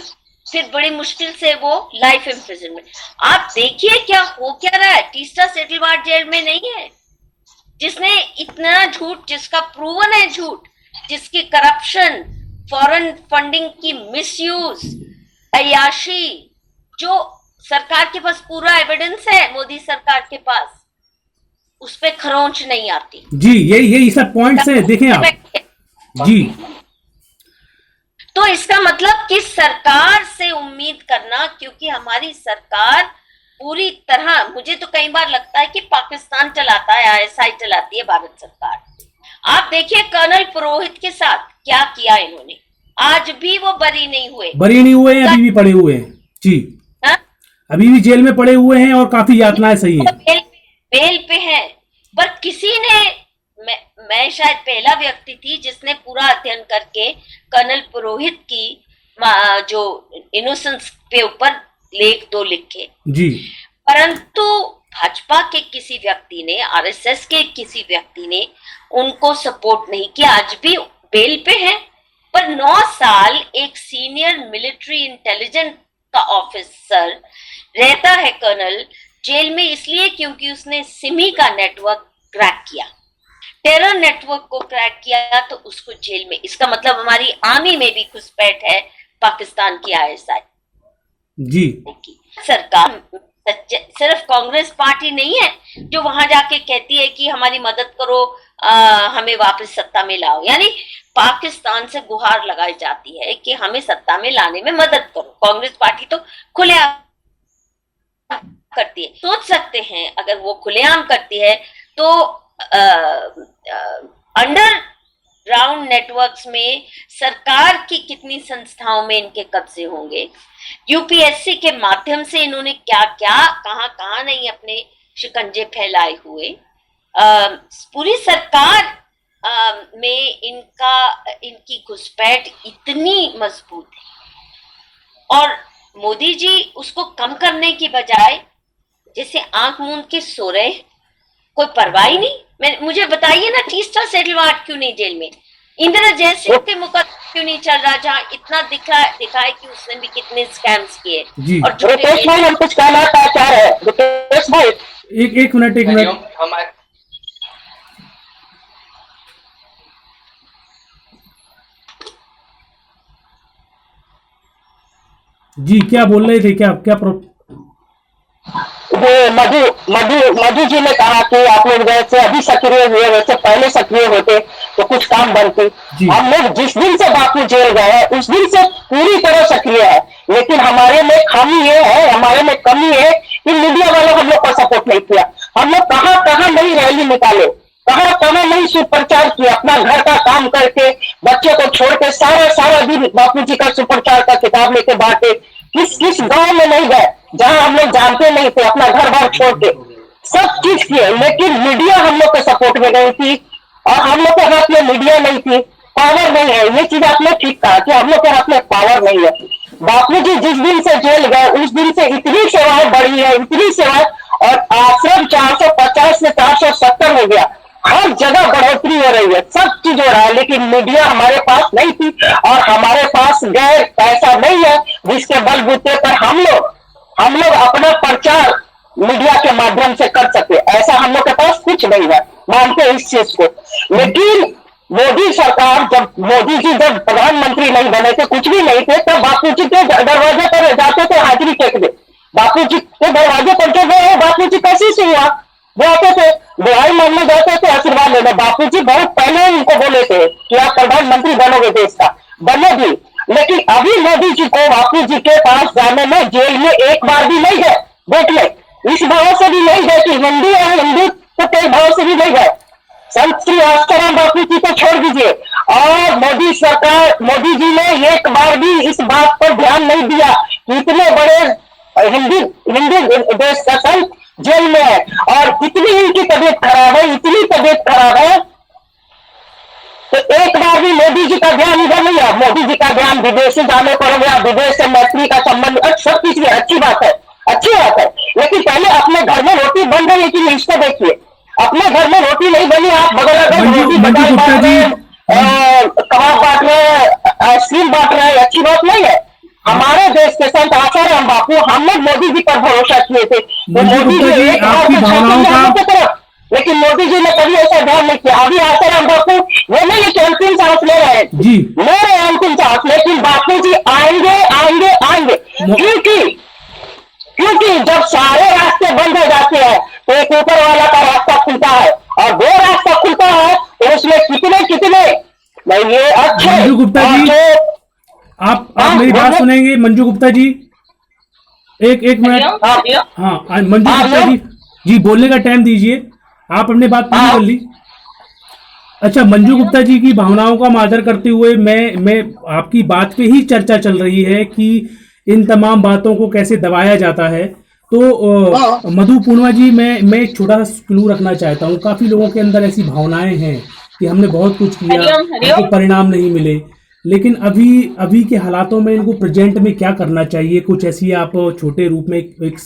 फिर बड़ी मुश्किल से वो लाइफ इम्प्रिजनमेंट। आप देखिए क्या हो क्या रहा है। तीस्ता सेटलवाट जेल में नहीं है, जिसने इतना झूठ, जिसका प्रूवन है झूठ, जिसकी करप्शन, फॉरेन फंडिंग की मिसयूज, अय्याशी, जो सरकार के पास पूरा एविडेंस है, मोदी सरकार के पास, उस पे खरोंच नहीं आती। जी यही सब पॉइंट्स है, देखें आप जी। तो इसका मतलब कि सरकार से उम्मीद करना, क्योंकि हमारी सरकार पूरी तरह, मुझे तो कई बार लगता है कि पाकिस्तान चलाता है, आईएसआई चलाती है भारत सरकार। आप देखिए कर्नल पुरोहित के साथ क्या किया इन्होंने, आज भी वो बरी नहीं हुए हैं, अभी भी पड़े हुए हैं जी। हा? अभी भी जेल में पड़े हुए हैं और काफी यातनाएं सही हैं। बेल पे हैं, पर किसी ने, मैं शायद पहला व्यक्ति थी जिसने पूरा अध्ययन करके कर्नल पुरोहित की जो इनोसेंस पे ऊपर लेख 2 लिखे जी। परंतु भाजपा के किसी व्यक्ति ने, आरएसएस के किसी व्यक्ति ने उनको सपोर्ट नहीं किया। आज भी बेल पे है, पर 9 साल एक सीनियर मिलिट्री इंटेलिजेंस का ऑफिसर रहता है कर्नल जेल में, इसलिए क्योंकि उसने सिमी का नेटवर्क क्रैक किया, टेरर नेटवर्क को क्रैक किया, तो उसको जेल में। इसका मतलब हमारी आर्मी में भी घुसपैठ है पाकिस्तान की आईएसआई जी। सरकार सिर्फ कांग्रेस पार्टी नहीं है जो वहां जाके कहती है कि हमारी मदद करो, हमें वापस सत्ता में लाओ। यानी पाकिस्तान से गुहार लगाई जाती है कि हमें सत्ता में लाने में मदद करो। कांग्रेस पार्टी तो खुलेआम करती है। सोच सकते हैं अगर वो खुलेआम करती है तो अंडरग्राउंड नेटवर्क्स में सरकार की कितनी संस्थाओं में इनके कब्जे होंगे। यूपीएससी के माध्यम से इन्होंने क्या क्या, कहां नहीं अपने शिकंजे फैलाए हुए। पूरी सरकार में इनकी घुसपैठ इतनी मजबूत है, और मोदी जी उसको कम करने की बजाय जैसे आंख मूंद के सो रहे, कोई परवाह ही नहीं। मुझे बताइए ना, तीस्ता सेटलवाट क्यों नहीं जेल में? इंदिरा जयसिंह के मुकदमा क्यों नहीं चल रहा, जहाँ इतना दिखाए कि उसने भी कितने स्कैम्स किए। और रुपेश भाई, हम कुछ कहना चाह रहे हैं। रुपेश भाई, एक मिनट जी, क्या बोल रहे थे? क्या मधु मधु मधु जी ने कहा कि आप लोग जैसे अभी सक्रिय हुए वैसे पहले सक्रिय होते तो कुछ काम बनती। जी। हम लोग जिस दिन से बापू जेल गए उस दिन से पूरी तरह सक्रिय है, लेकिन हमारे में खामी ये है, हमारे में कमी है कि मीडिया वालों हम लोग को सपोर्ट नहीं किया। हम लोग कहाँ कहाँ नई रैली निकाले, कहाँ कहाँ नहीं सुप्रचार किया, अपना घर का काम करके बच्चे को छोड़ के सारा दिन बापू जी का सुप्रचार का किताब लेके बांटे। किस किस गांव में नहीं गए जहां हम लोग जानते नहीं थे, अपना घर बार छोड़ के सब चीज किए, लेकिन मीडिया हम लोग के सपोर्ट में गई थी और हम लोग के हाथ में मीडिया नहीं थी, पावर नहीं है। ये चीज आपने ठीक कहा कि हम लोग के हाथ में पावर नहीं है। बापू जी जिस दिन से जेल गए उस दिन से इतनी सेवाएं बढ़ी है, इतनी सेवाएं, और आश्रम 450 से 470 हो गया, हर जगह बढ़ोतरी हो रही है, सब चीज हो रहा है, लेकिन मीडिया हमारे पास नहीं थी और हमारे पास गैर पैसा नहीं है जिसके बलबूते पर हम लोग अपना प्रचार मीडिया के माध्यम से कर सके। ऐसा हम लोग के पास कुछ नहीं है, मानते इस चीज को। लेकिन मोदी सरकार, जब मोदी जी जब प्रधानमंत्री नहीं बने थे, कुछ भी नहीं थे, तब बापू जी के दरवाजे पर जाते थे हाजिरी टेक दे, बापू जी के दरवाजे पर जो गए बापू जी कैसे से हुआ जाते थे, दुआई मांगने जाते थे, आशीर्वाद लेने। बापू जी बहुत पहले उनको बोले थे कि आप प्रधानमंत्री बनोगे देश का, बने भी। लेकिन अभी मोदी जी को बापू जी के पास जाने में, जेल में एक बार भी नहीं गए, देख ले, इस भाव से भी नहीं गए कि हिंदू है, हिंदू तो कई भाव से भी नहीं गए। संत श्री आस्काराम बापू जी को छोड़ दीजिए, और मोदी सरकार, मोदी जी ने एक बार भी इस बात पर ध्यान नहीं दिया कि इतने बड़े हिंदू देश का संत जेल में है और इतनी इनकी तबीयत खराब है, इतनी तबीयत खराब है, तो एक बार भी मोदी जी का ध्यान इधर नहीं है। मोदी जी का ध्यान विदेशी जाने पर हो गया, विदेश से मैत्री का संबंध, सब कुछ अच्छी बात है, अच्छी बात है, लेकिन पहले अपने घर में रोटी बन रही है कि नहीं इसको देखिए। अपने घर में रोटी नहीं बनी, आप बगल रोटी बांट रहे, कबाब बांट रहे, आइसक्रीम बांट रहे, अच्छी बात नहीं है। हमारे देश के संत आसाराम बापू, हम लोग मोदी जी पर भरोसा किए थे, तो मोदी जी एक बार तो छाती तरफ, लेकिन मोदी जी ने कभी ऐसा ध्यान नहीं किया। अभी आसाराम बापू वो नहीं कि अंतिम सांस ले रहे हैं, ले रहे हैं अंतिम सांस, लेकिन बापू जी आएंगे आएंगे आएंगे, क्योंकि जब सारे रास्ते बंद हो जाते हैं तो एक ऊपर वाला का रास्ता खुलता है, और वो रास्ता खुलता है तो उसमें कितने नहीं, ये अच्छे मंजू गुप्ता जी, आप मेरी बात सुनेंगे? मंजू गुप्ता जी, एक मिनट। हाँ मंजू गुप्ता जी, बोलने का टाइम दीजिए, आप अपने बात पूरी कर ली। अच्छा, मंजू गुप्ता जी की भावनाओं का आदर करते हुए मैं आपकी बात पे ही चर्चा चल रही है कि इन तमाम बातों को कैसे दबाया जाता है। तो मधु पूर्णिमा जी, मैं एक छोटा सा क्लू रखना चाहता हूँ। काफी लोगों के अंदर ऐसी भावनाएं हैं कि हमने बहुत कुछ किया, हमको परिणाम नहीं मिले, लेकिन अभी के हालातों में इनको प्रेजेंट में क्या करना चाहिए? कुछ ऐसी आप छोटे रूप में एक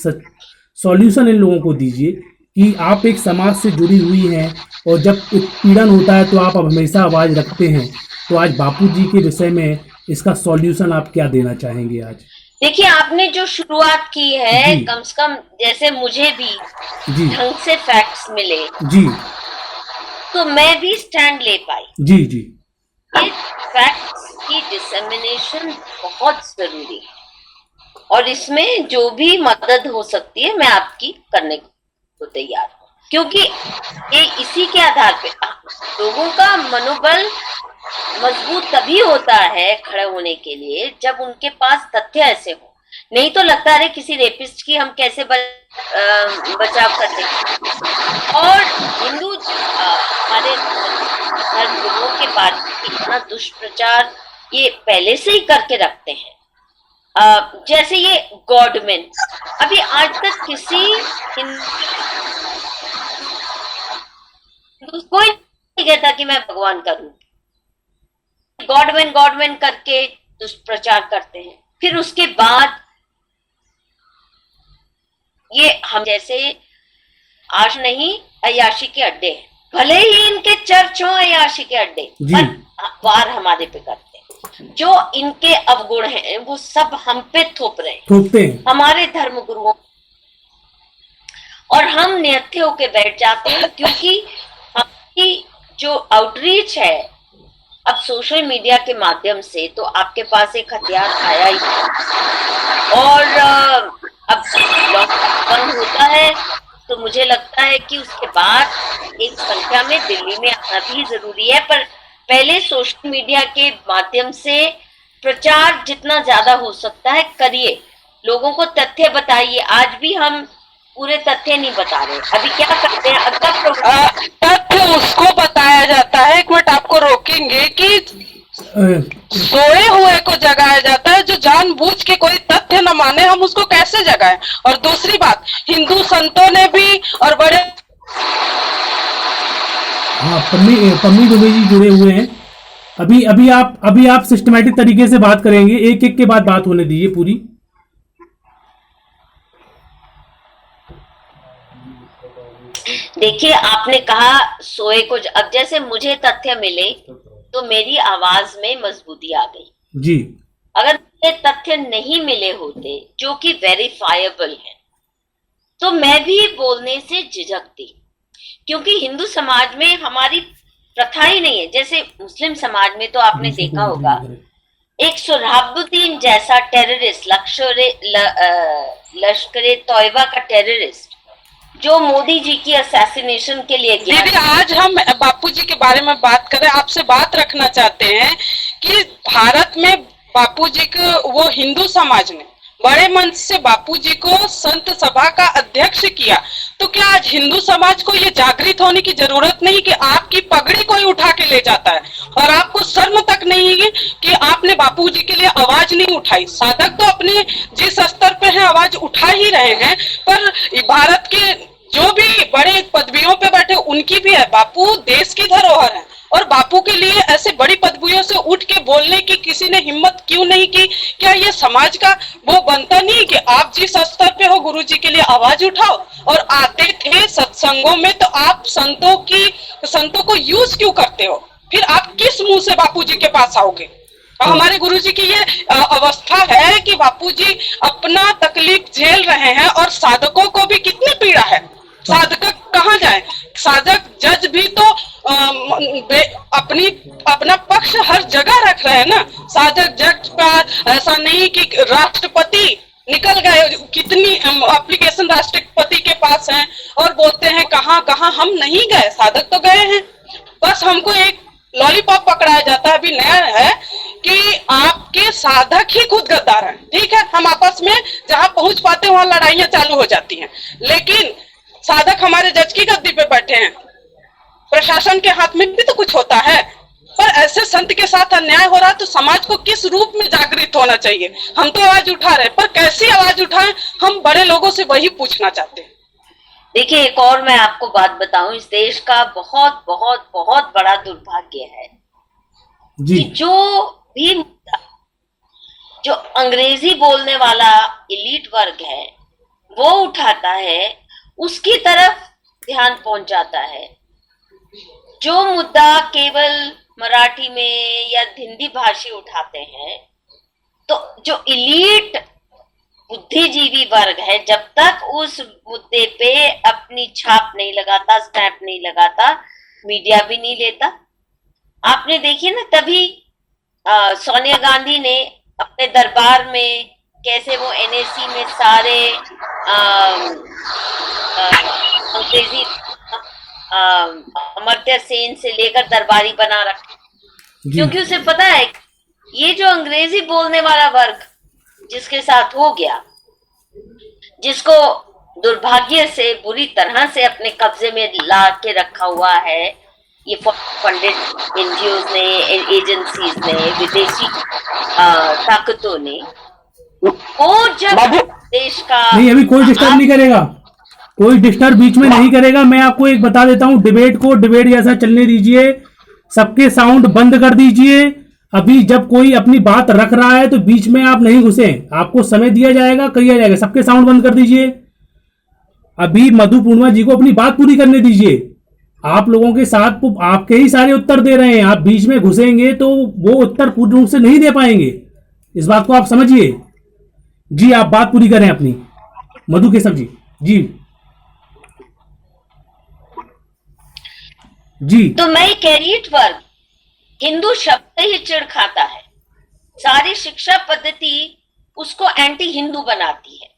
सॉल्यूशन इन लोगों को दीजिए कि आप एक समाज से जुड़ी हुई हैं और जब एक पीड़न होता है तो आप हमेशा आवाज रखते हैं। तो आज बापू जी के विषय में इसका सॉल्यूशन आप क्या देना चाहेंगे आज? देखिए, आपने जो शुरुआत की है, कम से कम जैसे मुझे भी ढंग से फैक्ट्स मिले जी, तो मैं भी स्टैंड ले पाई। जी, ये फैक्ट्स की डिसेमिनेशन बहुत जरूरी है और इसमें जो भी मदद हो सकती है मैं आपकी करने को तैयार हूँ, क्योंकि ये इसी के आधार पे लोगों का मनोबल मजबूत तभी होता है खड़े होने के लिए जब उनके पास तथ्य ऐसे हो। नहीं तो लगता है किसी रेपिस्ट की हम कैसे बचाव कर देंगे। और हिंदू हमारे धर्म गुरुओं के बारे में इतना दुष्प्रचार ये पहले से ही करके रखते हैं। जैसे ये गॉडमैन, अभी आज तक किसी कोई नहीं कहता कि मैं भगवान का रूप। गॉडमैन करके दुष्प्रचार करते हैं। फिर उसके बाद ये हम जैसे आज नहीं अय्याशी के अड्डे हैं, भले ही इनके चर्च हो अय्याशी के अड्डे, पर वार हमारे पे करते हैं। जो इनके अवगुण हैं वो सब हम पे थोप रहे हैं, हमारे धर्म गुरुओं, और हम निहत्थे होके बैठ जाते हैं क्योंकि हमारी जो आउटरीच है अब सोशल मीडिया के माध्यम से, तो आपके पास एक हथियार आया ही। और अब लॉकडाउन हो होता है तो मुझे लगता है कि उसके बाद एक संख्या में दिल्ली में आना भी जरूरी है, पर पहले सोशल मीडिया के माध्यम से प्रचार जितना ज्यादा हो सकता है करिए, लोगों को तथ्य बताइए। आज भी हम पूरे तथ्य नहीं बता रहे। अभी क्या करते हैं, अगला तथ्य उसको बताया जाता है, एक मिनट आपको रोकेंगे, कि सोए हुए को जगाया जाता है। जो जानबूझ के कोई तथ्य न माने हम उसको कैसे जगाएं। और दूसरी बात, हिंदू संतों ने भी और बड़े हाँ, पम्मी दुबे जी जुड़े हुए हैं। अभी आप सिस्टमैटिक तरीके से बात करेंगे, एक एक के बाद बात होने दीजिए पूरी। देखिए, आपने कहा सोए को, अब जैसे मुझे तथ्य मिले तो मेरी आवाज में मजबूती आ गई जी। अगर ये तथ्य नहीं मिले होते जो कि वेरीफाइबल है तो मैं भी बोलने से झिझकती, क्योंकि हिंदू समाज में हमारी प्रथा ही नहीं है। जैसे मुस्लिम समाज में तो आपने देखा होगा, एक सोहराबुद्दीन जैसा टेररिस्ट, लश्कर तौयबा का टेररिस्ट जो मोदी जी की असैसिनेशन के लिए गया। दीदी, आज हम बापूजी के बारे में बात करें, आपसे बात रखना चाहते हैं कि भारत में बापूजी को, वो हिंदू समाज ने बड़े मंच से बापूजी को संत सभा का अध्यक्ष किया, तो क्या आज हिंदू समाज को ये जागृत होने की जरूरत नहीं कि आपकी पगड़ी कोई उठा के ले जाता है और आपको शर्म तक नहीं है कि आपने बापूजी के लिए आवाज नहीं उठाई। साधक तो अपने जिस स्तर पे है आवाज उठा ही रहे हैं, पर भारत के जो भी बड़े पदवियों पे बैठे उनकी भी है। बापू देश की धरोहर है और बापू के लिए ऐसे बड़ी पदवियों से उठ के बोलने की किसी ने हिम्मत क्यों नहीं की? क्या ये समाज का वो बनता नहीं कि आप जिस स्तर पे हो गुरुजी के लिए आवाज उठाओ? और आते थे सत्संगों में तो आप संतों को यूज क्यों करते हो? फिर आप किस मुंह से बापूजी के पास आओगे? हमारे गुरुजी की ये अवस्था है कि बापूजी अपना तकलीफ झेल रहे हैं और साधकों को भी कितनी पीड़ा है। साधक कहाँ जाए? साधक जज भी तो अपना पक्ष हर जगह रख रहे हैं ना। साधक जज का ऐसा नहीं कि राष्ट्रपति निकल गए, कितनी एप्लीकेशन राष्ट्रपति के पास हैं और बोलते हैं कहाँ कहाँ हम नहीं गए, साधक तो गए हैं। बस हमको एक लॉलीपॉप पकड़ाया जाता है। अभी नया है कि आपके साधक ही खुद गद्दार हैं। ठीक है, हम आपस में जहां पहुंच पाते हैं वहां लड़ाइयां चालू हो जाती हैं, लेकिन साधक हमारे जज की गद्दी पे बैठे हैं। प्रशासन के हाथ में भी तो कुछ होता है, पर ऐसे संत के साथ अन्याय हो रहा है तो समाज को किस रूप में जागृत होना चाहिए? हम तो आवाज उठा रहे, पर कैसी आवाज उठाएं, हम बड़े लोगों से वही पूछना चाहते हैं। देखिए, एक और मैं आपको बात बताऊं, इस देश का बहुत बहुत बहुत बड़ा दुर्भाग्य है जी। कि जो भी मुद्दा जो अंग्रेजी बोलने वाला एलीट वर्ग है वो उठाता है उसकी तरफ ध्यान पहुंच जाता है। जो मुद्दा केवल मराठी में या हिंदी भाषी उठाते हैं, तो जो एलीट बुद्धिजीवी वर्ग है जब तक उस मुद्दे पे अपनी छाप नहीं लगाता, स्टैंप नहीं लगाता, मीडिया भी नहीं लेता। आपने देखिए ना, तभी सोनिया गांधी ने अपने दरबार में कैसे वो एनएसी में सारे अंग्रेजी अमर्त्य सेन से लेकर दरबारी बना रखे, क्योंकि उसे पता है ये जो अंग्रेजी बोलने वाला वर्ग जिसके साथ हो गया, जिसको दुर्भाग्य से बुरी तरह से अपने कब्जे में ला के रखा हुआ है ये फंडेड एनजीओज ने, एजेंसीज ने, विदेशी ताकतों ने, वो जब देश का नहीं, अभी कोई डिस्टर्ब नहीं करेगा, कोई डिस्टर्ब बीच में नहीं करेगा। मैं आपको एक बता देता हूँ, डिबेट जैसा चलने दीजिए, सबके साउंड बंद कर दीजिए। अभी जब कोई अपनी बात रख रहा है तो बीच में आप नहीं घुसे, आपको समय दिया जाएगा, किया जाएगा। सबके साउंड बंद कर दीजिए। अभी मधु पूर्णिमा जी को अपनी बात पूरी करने दीजिए। आप लोगों के साथ आपके ही सारे उत्तर दे रहे हैं, आप बीच में घुसेंगे तो वो उत्तर पूर्ण रूप से नहीं दे पाएंगे। इस बात को आप समझिए। जी, आप बात पूरी करें अपनी, मधु केशव जी। जी जी। तो मैं कह रही वर्ग हिंदू शब्द ही चिढ़ खाता है। सारी शिक्षा पद्धति उसको एंटी हिंदू बनाती है।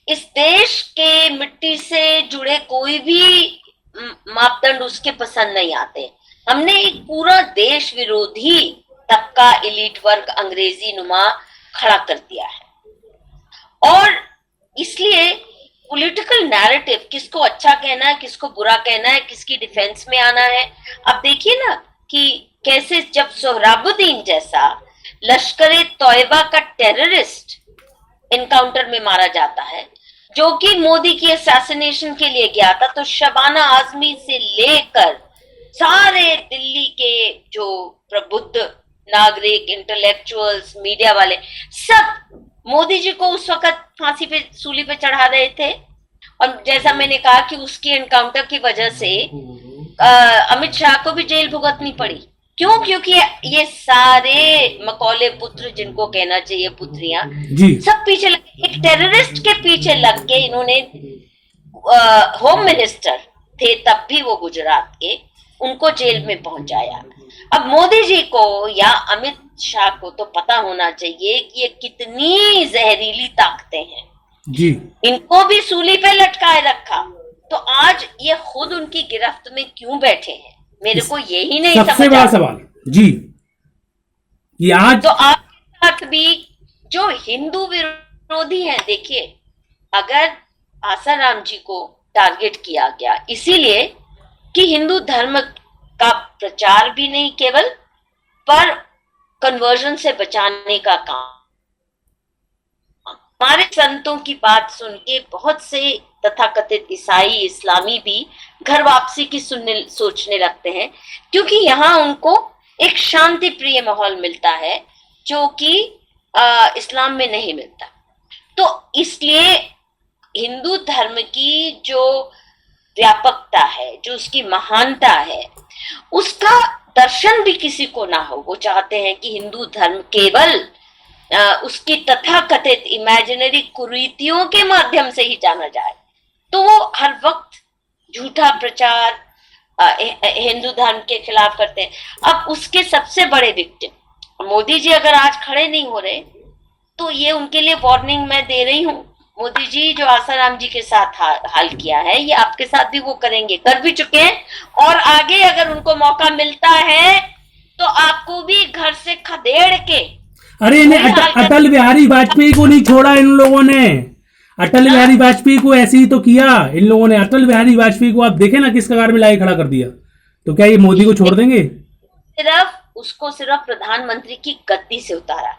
इस देश के मिट्टी से जुड़े कोई भी मापदंड उसके पसंद नहीं आते। हमने एक पूरा देश विरोधी तबका, एलिट वर्ग, अंग्रेजी नुमा खड़ा कर दिया है। और इसलिए पॉलिटिकल नैरेटिव, किसको अच्छा कहना है, किसको बुरा कहना है, किसकी डिफेंस में आना है। अब देखिए ना कि कैसे जब सोहराबुद्दीन जैसा लश्कर तौयबा का टेररिस्ट एनकाउंटर में मारा जाता है, जो कि मोदी की असैसिनेशन के लिए गया था, तो शबाना आजमी से लेकर सारे दिल्ली के जो प्रबुद्ध नागरिक, इंटेलेक्चुअल्स, मीडिया वाले, सब मोदी जी को उस वक्त फांसी पे, सूली पे चढ़ा रहे थे। और जैसा मैंने कहा कि उसकी एनकाउंटर की वजह से अमित शाह को भी जेल भुगतनी पड़ी। क्यों? क्योंकि ये सारे मकौले पुत्र, जिनको कहना चाहिए पुत्रियां, सब पीछे एक टेररिस्ट के पीछे लग के इन्होंने, होम मिनिस्टर थे तब भी वो गुजरात के, उनको जेल में पहुंचाया। अब मोदी जी को या अमित शाह को तो पता होना चाहिए कि ये कितनी जहरीली ताकतें हैं जी। इनको भी सूली पे लटकाए रखा, तो आज ये खुद उनकी गिरफ्त में क्यों बैठे हैं? मेरे को यही नहीं समझ। सबसे बड़ा सवाल जी, ये आज तो आपके साथ भी जो हिंदू विरोधी हैं, देखिए, अगर आसाराम जी को टारगेट किया गया इसीलिए कि हिंदू धर्म का प्रचार भी नहीं केवल, पर कन्वर्जन से बचाने का काम। हमारे संतों की बात सुन के बहुत से तथाकथित ईसाई, इस्लामी भी घर वापसी की सोचने लगते हैं, क्योंकि यहाँ उनको एक शांति प्रिय माहौल मिलता है जो कि इस्लाम में नहीं मिलता। तो इसलिए हिंदू धर्म की जो व्यापकता है, जो उसकी महानता है, उसका दर्शन भी किसी को ना हो। वो चाहते हैं कि हिंदू धर्म केवल उसकी तथाकथित इमेजिनरी कुरीतियों के माध्यम से ही जाना जाए। तो वो हर वक्त झूठा प्रचार हिंदू धर्म के खिलाफ करते हैं। अब उसके सबसे बड़े विक्टिम मोदी जी अगर आज खड़े नहीं हो रहे, तो ये उनके लिए वार्निंग मैं दे रही हूँ। मोदी जी जो आसाराम जी के साथ हाल किया है, ये आपके साथ भी वो करेंगे, कर भी चुके हैं, और आगे अगर उनको मौका मिलता है तो आपको भी घर से खदेड़ के। अरे इन्हें अटल बिहारी वाजपेयी को नहीं छोड़ा इन लोगों ने। अटल बिहारी वाजपेयी को ऐसे ही तो किया इन लोगों ने। अटल बिहारी वाजपेयी को आप देखें ना किस कगार में लाके खड़ा कर दिया, तो क्या ये मोदी को छोड़ देंगे? सिर्फ प्रधानमंत्री की गद्दी से उतारा।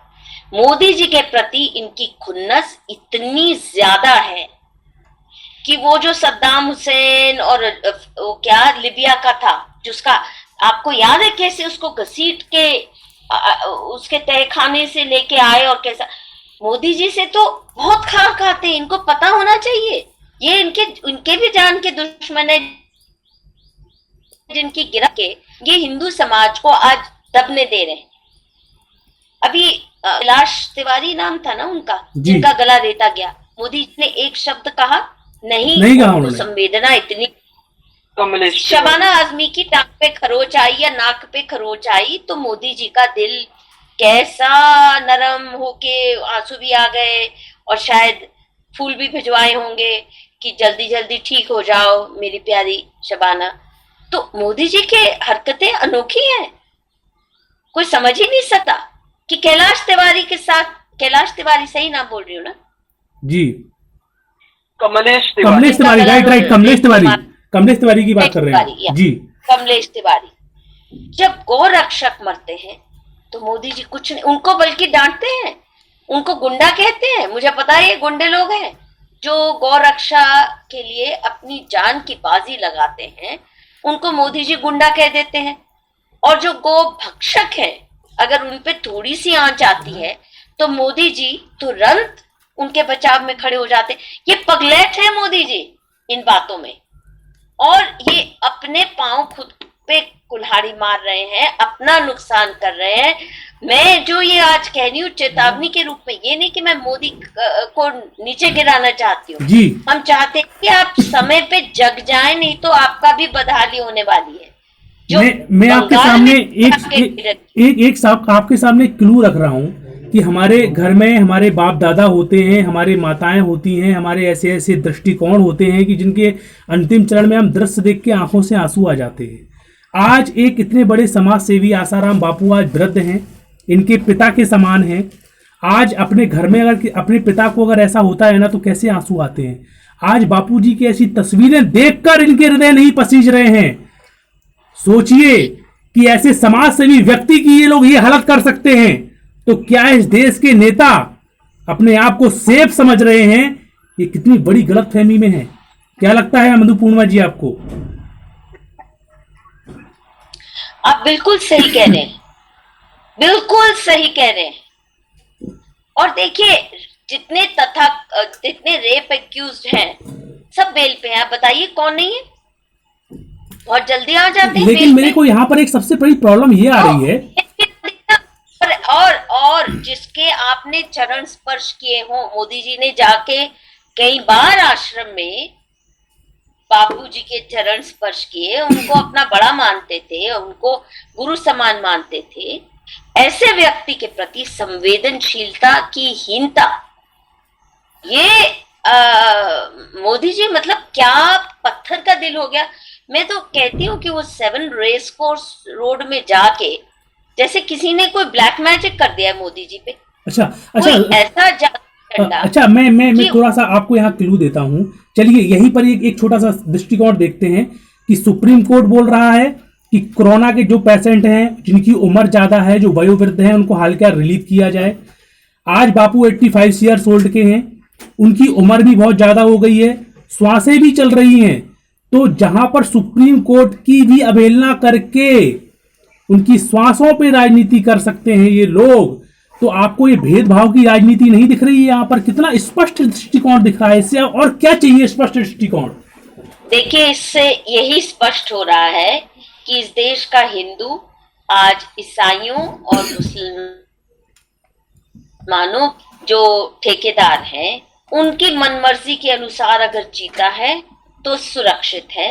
मोदी जी के प्रति इनकी खुन्नस इतनी ज्यादा है कि वो जो सद्दाम हुसैन और वो क्या लिबिया का था, जिसका आपको याद है कैसे उसको घसीट के उसके तहखाने से लेके आए, और कैसा मोदी जी से तो बहुत खार खाते हैं। इनको पता होना चाहिए ये इनके भी जान के दुश्मन है, जिनकी गिरफ्त के ये हिंदू समाज को आज दबने दे रहे हैं। अभी कैलाश तिवारी नाम था ना उनका, जिनका गला रेता गया, मोदी जी ने एक शब्द कहा नहीं कहा उन्होंने। संवेदना इतनी, शबाना आजमी की टांग पे खरोच आई या नाक पे खरोच आई तो मोदी जी का दिल कैसा नरम होके आंसू भी आ गए, और शायद फूल भी भिजवाए होंगे कि जल्दी जल्दी ठीक हो जाओ मेरी प्यारी शबाना। तो मोदी जी के हरकतें अनोखी हैं, कोई समझ ही नहीं सकता कि कैलाश तिवारी के साथ, कैलाश तिवारी सही नाम बोल रही हूँ ना जी, कमलेश तिवारी, राइट, कमलेश तिवारी की बात कर रहे हैं जी। कमलेश तिवारी जब गौ रक्षक मरते हैं तो मोदी जी कुछ नहीं, उनको बल्कि डांटते हैं, उनको गुंडा कहते हैं। मुझे पता है ये गुंडे लोग हैं जो गौ रक्षा के लिए अपनी जान की बाजी लगाते हैं, उनको मोदी जी गुंडा कह देते हैं। और जो गौ भक्षक है, अगर उन पे थोड़ी सी आंच आती है तो मोदी जी तुरंत उनके बचाव में खड़े हो जाते। ये पगलेट है मोदी जी इन बातों में, और ये अपने पांव खुद पे कुल्हाड़ी मार रहे हैं, अपना नुकसान कर रहे हैं। मैं जो ये आज कह रही हूँ चेतावनी के रूप में, ये नहीं कि मैं मोदी को नीचे गिराना चाहती हूँ। हम चाहते हैं कि आप समय पे जग जाएं, नहीं तो आपका भी बदहाली होने वाली है। मैं आपके सामने आपके सामने क्लू रख रहा हूँ कि हमारे घर में हमारे बाप दादा होते हैं, हमारे माताएं होती हैं, हमारे ऐसे ऐसे दृष्टिकोण होते हैं कि जिनके अंतिम चरण में हम दृश्य देख के आंखों से आंसू आ जाते हैं। आज एक इतने बड़े समाज सेवी आसाराम बापू आज वृद्ध हैं, इनके पिता के समान हैं। आज अपने घर में अगर अपने पिता को अगर ऐसा होता है ना तो कैसे आंसू आते हैं। आज बापूजी की ऐसी तस्वीरें देखकर इनके हृदय नहीं पसीज रहे हैं। सोचिए कि ऐसे समाज सेवी व्यक्ति की ये लोग ये हालत कर सकते हैं, तो क्या इस देश के नेता अपने आप को सेफ समझ रहे हैं? ये कितनी बड़ी गलतफहमी में है। क्या लगता है मधु पूर्णिमा जी आपको? आप बिल्कुल सही कह रहे हैं, बिल्कुल सही कह रहे हैं। और देखिए जितने रेप एक्यूज्ड हैं सब बेल पे हैं। आप बताइए कौन नहीं है? बहुत जल्दी आ जाते हैं। लेकिन मेरे को यहाँ पर एक सबसे बड़ी प्रॉब्लम ये आ रही है और जिसके आपने चरण स्पर्श किए हो, मोदी जी ने जाके कई बार आश्रम में बापूजी के चरण स्पर्श किए, उनको अपना बड़ा मानते थे, उनको गुरु समान मानते थे। ऐसे व्यक्ति के प्रति संवेदनशीलता की हीनता, ये मोदी जी मतलब क्या पत्थर का दिल हो गया। मैं तो कहती हूँ कि वो 7 रेस कोर्स रोड में जाके जैसे किसी ने कोई ब्लैक मैजिक कर दिया है मोदी जी पे। अच्छा ऐसा मैं थोड़ा सा आपको यहाँ क्लू देता हूँ। चलिए यहीं पर एक छोटा सा दृष्टिकोण देखते हैं कि सुप्रीम कोर्ट बोल रहा है कि कोरोना के जो पेशेंट हैं, जिनकी उम्र ज्यादा है, जो वयोवृद्ध हैं, उनको हाल क्या रिलीव किया जाए। आज बापू 85 ईयर्स ओल्ड के हैं, उनकी उम्र भी बहुत ज्यादा हो गई है, श्वासें भी चल रही हैं। तो जहां पर सुप्रीम कोर्ट की भी अवहेलना करके उनकी श्वासों पे राजनीति कर सकते हैं ये लोग, तो आपको ये भेदभाव की राजनीति नहीं दिख रही है? यहाँ पर कितना स्पष्ट दृष्टिकोण दिख रहा है। इससे और क्या चाहिए स्पष्ट दृष्टिकोण? देखिए इससे यही स्पष्ट हो रहा है कि इस देश का हिंदू आज ईसाइयों और मुसलमानों जो ठेकेदार हैं उनकी मनमर्जी के अनुसार अगर जीता है तो सुरक्षित है।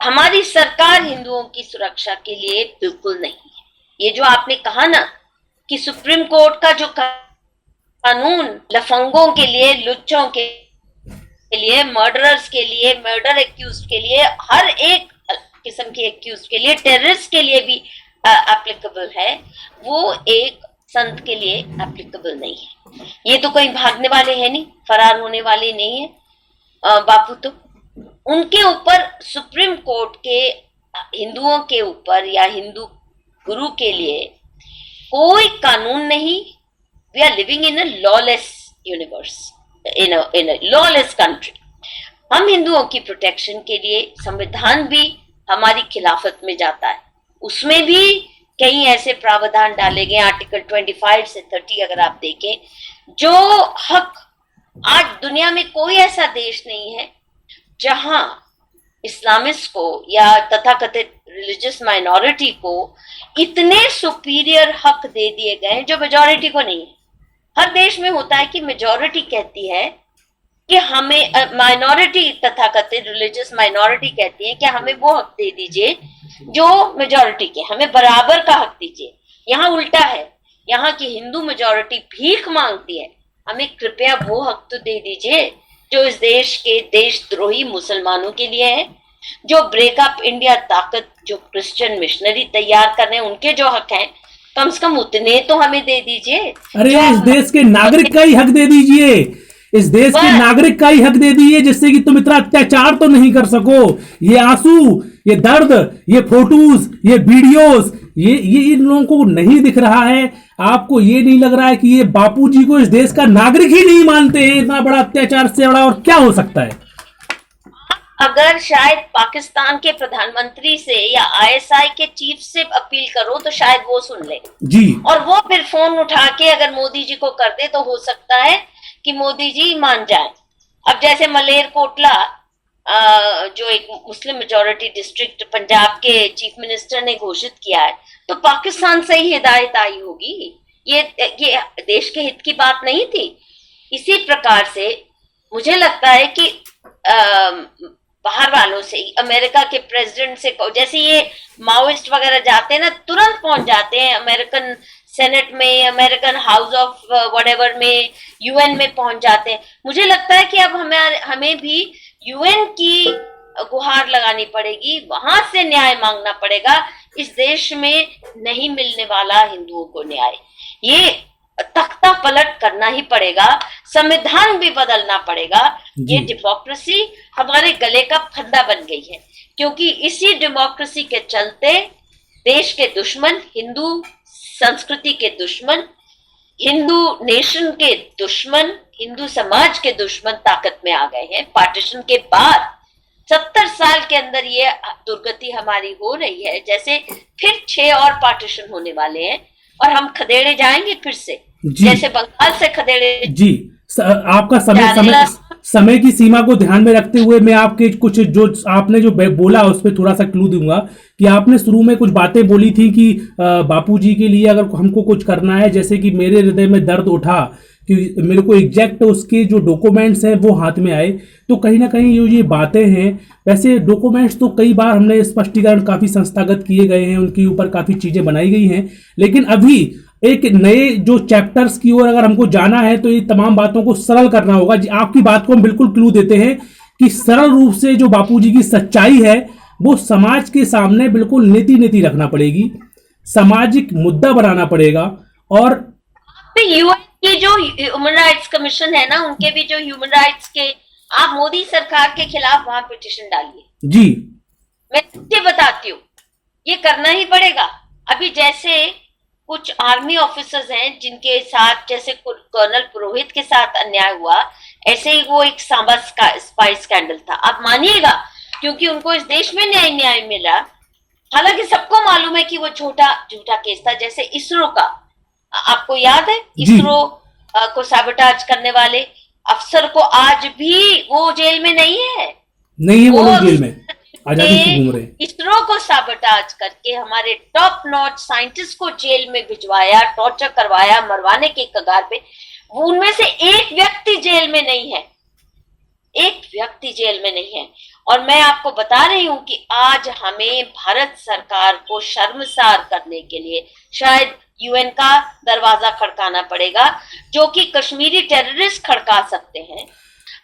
हमारी सरकार हिंदुओं की सुरक्षा के लिए बिल्कुल नहीं है। ये जो आपने कहा ना कि सुप्रीम कोर्ट का जो कानून लफंगों के लिए, लुच्चों के लिए, मर्डरर्स के लिए, मर्डर एक्यूज्ड के लिए, हर एक किस्म के एक्यूज्ड के लिए, टेररिस्ट के लिए भी एप्लीकेबल है, वो एक संत के लिए एप्लीकेबल नहीं है। ये तो कोई भागने वाले हैं नहीं, फरार होने वाले नहीं है बापू। तो उनके ऊपर सुप्रीम कोर्ट के हिंदुओं के ऊपर या हिंदू गुरु के लिए कोई कानून नहीं। We are living in a lawless universe, in a lawless country. हम हिंदुओं की प्रोटेक्शन के लिए संविधान भी हमारी खिलाफत में जाता है, उसमें भी कई ऐसे प्रावधान डाले गए, आर्टिकल 25 से 30 अगर आप देखें, जो हक आज दुनिया में कोई ऐसा देश नहीं है जहां इस्लामिस्ट को या तथाकथित रिलीजियस माइनॉरिटी को इतने सुपीरियर हक दे दिए गए जो मेजॉरिटी को नहीं है। हर देश में होता है कि मेजॉरिटी कहती है कि हमें, माइनॉरिटी तथाकथित रिलीजियस माइनॉरिटी कहती है कि हमें वो हक दे दीजिए जो मेजॉरिटी के, हमें बराबर का हक दीजिए। यहाँ उल्टा है, यहाँ की हिंदू मेजॉरिटी भीख मांगती है, हमें कृपया वो हक तो दे दीजिए जो इस देश के देशद्रोही मुसलमानों के लिए है, जो ब्रेकअप इंडिया ताकत, जो क्रिश्चियन मिशनरी तैयार कर रहे हैं, उनके जो हक हैं कम से कम उतने तो हमें दे दीजिए। अरे इस देश के नागरिक का ही हक दे दीजिए, इस देश के नागरिक का ही हक दे दीजिए, जिससे कि तुम इतना अत्याचार तो नहीं कर सको। ये आंसू, ये दर्द, ये फोटोज, ये वीडियोस, ये इन लोगों को नहीं दिख रहा है। आपको ये नहीं लग रहा है कि ये बापूजी को इस देश का नागरिक ही नहीं मानते हैं? इतना बड़ा अत्याचार से बड़ा और क्या हो सकता है? अगर शायद पाकिस्तान के प्रधानमंत्री से या आईएसआई के चीफ से अपील करो तो शायद वो सुन ले जी, और वो फिर फोन उठा के अगर मोदी जी को कर दे तो हो सकता है कि मोदी जी मान जाए। अब जैसे मलेरकोटला जो एक मुस्लिम मेजॉरिटी डिस्ट्रिक्ट पंजाब के चीफ मिनिस्टर ने घोषित किया है, तो पाकिस्तान से ही हिदायत आई होगी। ये देश के हित की बात नहीं थी। इसी प्रकार से मुझे लगता है कि बाहर वालों से, अमेरिका के प्रेसिडेंट से, जैसे ये माओइस्ट वगैरह जाते हैं ना, तुरंत पहुंच जाते हैं अमेरिकन सेनेट में, अमेरिकन हाउस ऑफ व्हाटएवर में, यूएन में पहुंच जाते हैं। मुझे लगता है कि अब हमें भी यूएन की गुहार लगानी पड़ेगी, वहां से न्याय मांगना पड़ेगा। इस देश में नहीं मिलने वाला हिंदुओं को न्याय, ये तख्ता पलट करना ही पड़ेगा, संविधान भी बदलना पड़ेगा। ये डेमोक्रेसी हमारे गले का फंदा बन गई है, क्योंकि इसी डेमोक्रेसी के चलते देश के दुश्मन, हिंदू संस्कृति के दुश्मन, हिंदू नेशन के दुश्मन, हिंदू समाज के दुश्मन ताकत में आ गए हैं। पार्टीशन के बाद 70 साल के अंदर ये दुर्गति हमारी हो रही है, जैसे फिर 6 और पार्टीशन होने वाले हैं और हम खदेड़े जाएंगे फिर से, जैसे बंगाल से खदेड़े। जी, आपका समय की सीमा को ध्यान में रखते हुए मैं आपके कुछ जो आपने जो बोला उस पर थोड़ा सा क्लू दूंगा कि आपने शुरू में कुछ बातें बोली थी कि बापूजी के लिए अगर हमको कुछ करना है, जैसे कि मेरे हृदय में दर्द उठा कि मेरे को एग्जैक्ट उसके जो डॉक्यूमेंट्स हैं वो हाथ में आए, तो कहीं ना कहीं ये बातें हैं। वैसे डॉक्यूमेंट्स तो कई बार हमने स्पष्टीकरण काफ़ी संस्थागत किए गए हैं, उनके ऊपर काफ़ी चीज़ें बनाई गई हैं, लेकिन अभी एक नए जो चैप्टर्स की ओर अगर हमको जाना है तो ये तमाम बातों को सरल करना होगा। आपकी बात को हम बिल्कुल क्लू देते हैं कि सरल रूप से जो बापूजी की सच्चाई है वो समाज के सामने बिल्कुल नीति रखना पड़ेगी, सामाजिक मुद्दा बनाना पड़ेगा। और यूएन की जो ह्यूमन राइट्स कमीशन है ना, उनके भी जो ह्यूमन राइट्स के, आप मोदी सरकार के खिलाफ वहां पिटीशन डालिए। जी, मैं तुझे बताती हूँ, ये करना ही पड़ेगा। अभी जैसे कुछ आर्मी ऑफिसर्स हैं जिनके साथ, जैसे कर्नल पुरोहित के साथ अन्याय हुआ, ऐसे ही वो एक सांबा स्पाई स्कैंडल था। आप मानिएगा, क्योंकि उनको इस देश में न्याय मिला। हालांकि सबको मालूम है कि वो झूठा केस था। जैसे इसरो का, आपको याद है, इसरो को साबोटाज करने वाले अफसर को आज भी वो जेल में नहीं है वो जेल में आजादी से घूम रहे। इसरो को साबोटाज करके हमारे टॉप नॉच साइंटिस्ट को जेल में भिजवाया, टॉर्चर करवाया, मरवाने के कगार पे। उनमें से एक व्यक्ति जेल में नहीं है, एक व्यक्ति जेल में नहीं है। और मैं आपको बता रही हूं कि आज हमें भारत सरकार को शर्मसार करने के लिए शायद यूएन का दरवाजा खड़काना पड़ेगा, जो कि कश्मीरी टेररिस्ट खड़का सकते हैं,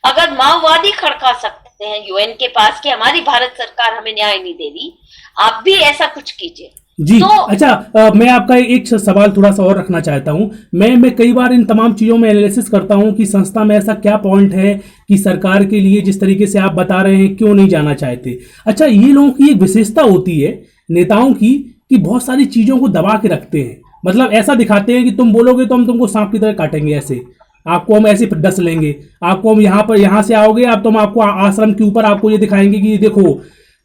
अगर माओवादी खड़का सकते हैं यूएन के पास कि हमारी भारत सरकार हमें न्याय नहीं दे रही, आप भी ऐसा कुछ कीजिए। जी, तो अच्छा, मैं आपका एक सवाल थोड़ा सा और रखना चाहता हूं। मैं कई बार इन तमाम चीज़ों में एनालिसिस करता हूं कि संस्था में ऐसा क्या पॉइंट है कि सरकार के लिए जिस तरीके से आप बता रहे हैं क्यों नहीं जाना चाहते। अच्छा, ये लोगों की एक विशेषता होती है नेताओं की कि बहुत सारी चीज़ों को दबा के रखते हैं, मतलब ऐसा दिखाते हैं कि तुम बोलोगे तो हम तुमको सांप की तरह काटेंगे, ऐसे आपको हम ऐसे डस लेंगे, आपको हम यहाँ से आओगे आप, तो हम आपको आश्रम के ऊपर आपको ये दिखाएंगे कि देखो।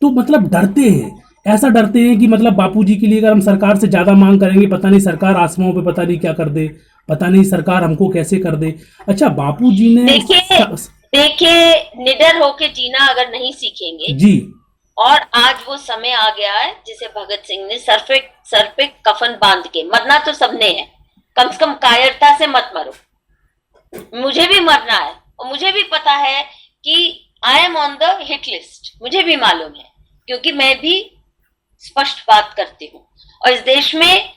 तो मतलब डरते हैं, ऐसा डरते हैं कि मतलब बापूजी के लिए अगर हम सरकार से ज्यादा मांग करेंगे, पता नहीं सरकार आसमानों पे पता नहीं क्या कर दे, पता नहीं सरकार हमको कैसे कर दे। अच्छा, बापूजी ने देखिए निडर होके जीना अगर नहीं सीखेंगे जी, और आज वो समय आ गया है जिसे भगत सिंह ने सर पे कफन बांध के, मरना तो सबने है, कम से कम कायरता से मत मरो। मुझे भी मरना है और मुझे भी पता है कि I am on the hit list, मुझे भी मालूम है, क्योंकि मैं भी स्पष्ट बात करती हूँ। और इस देश में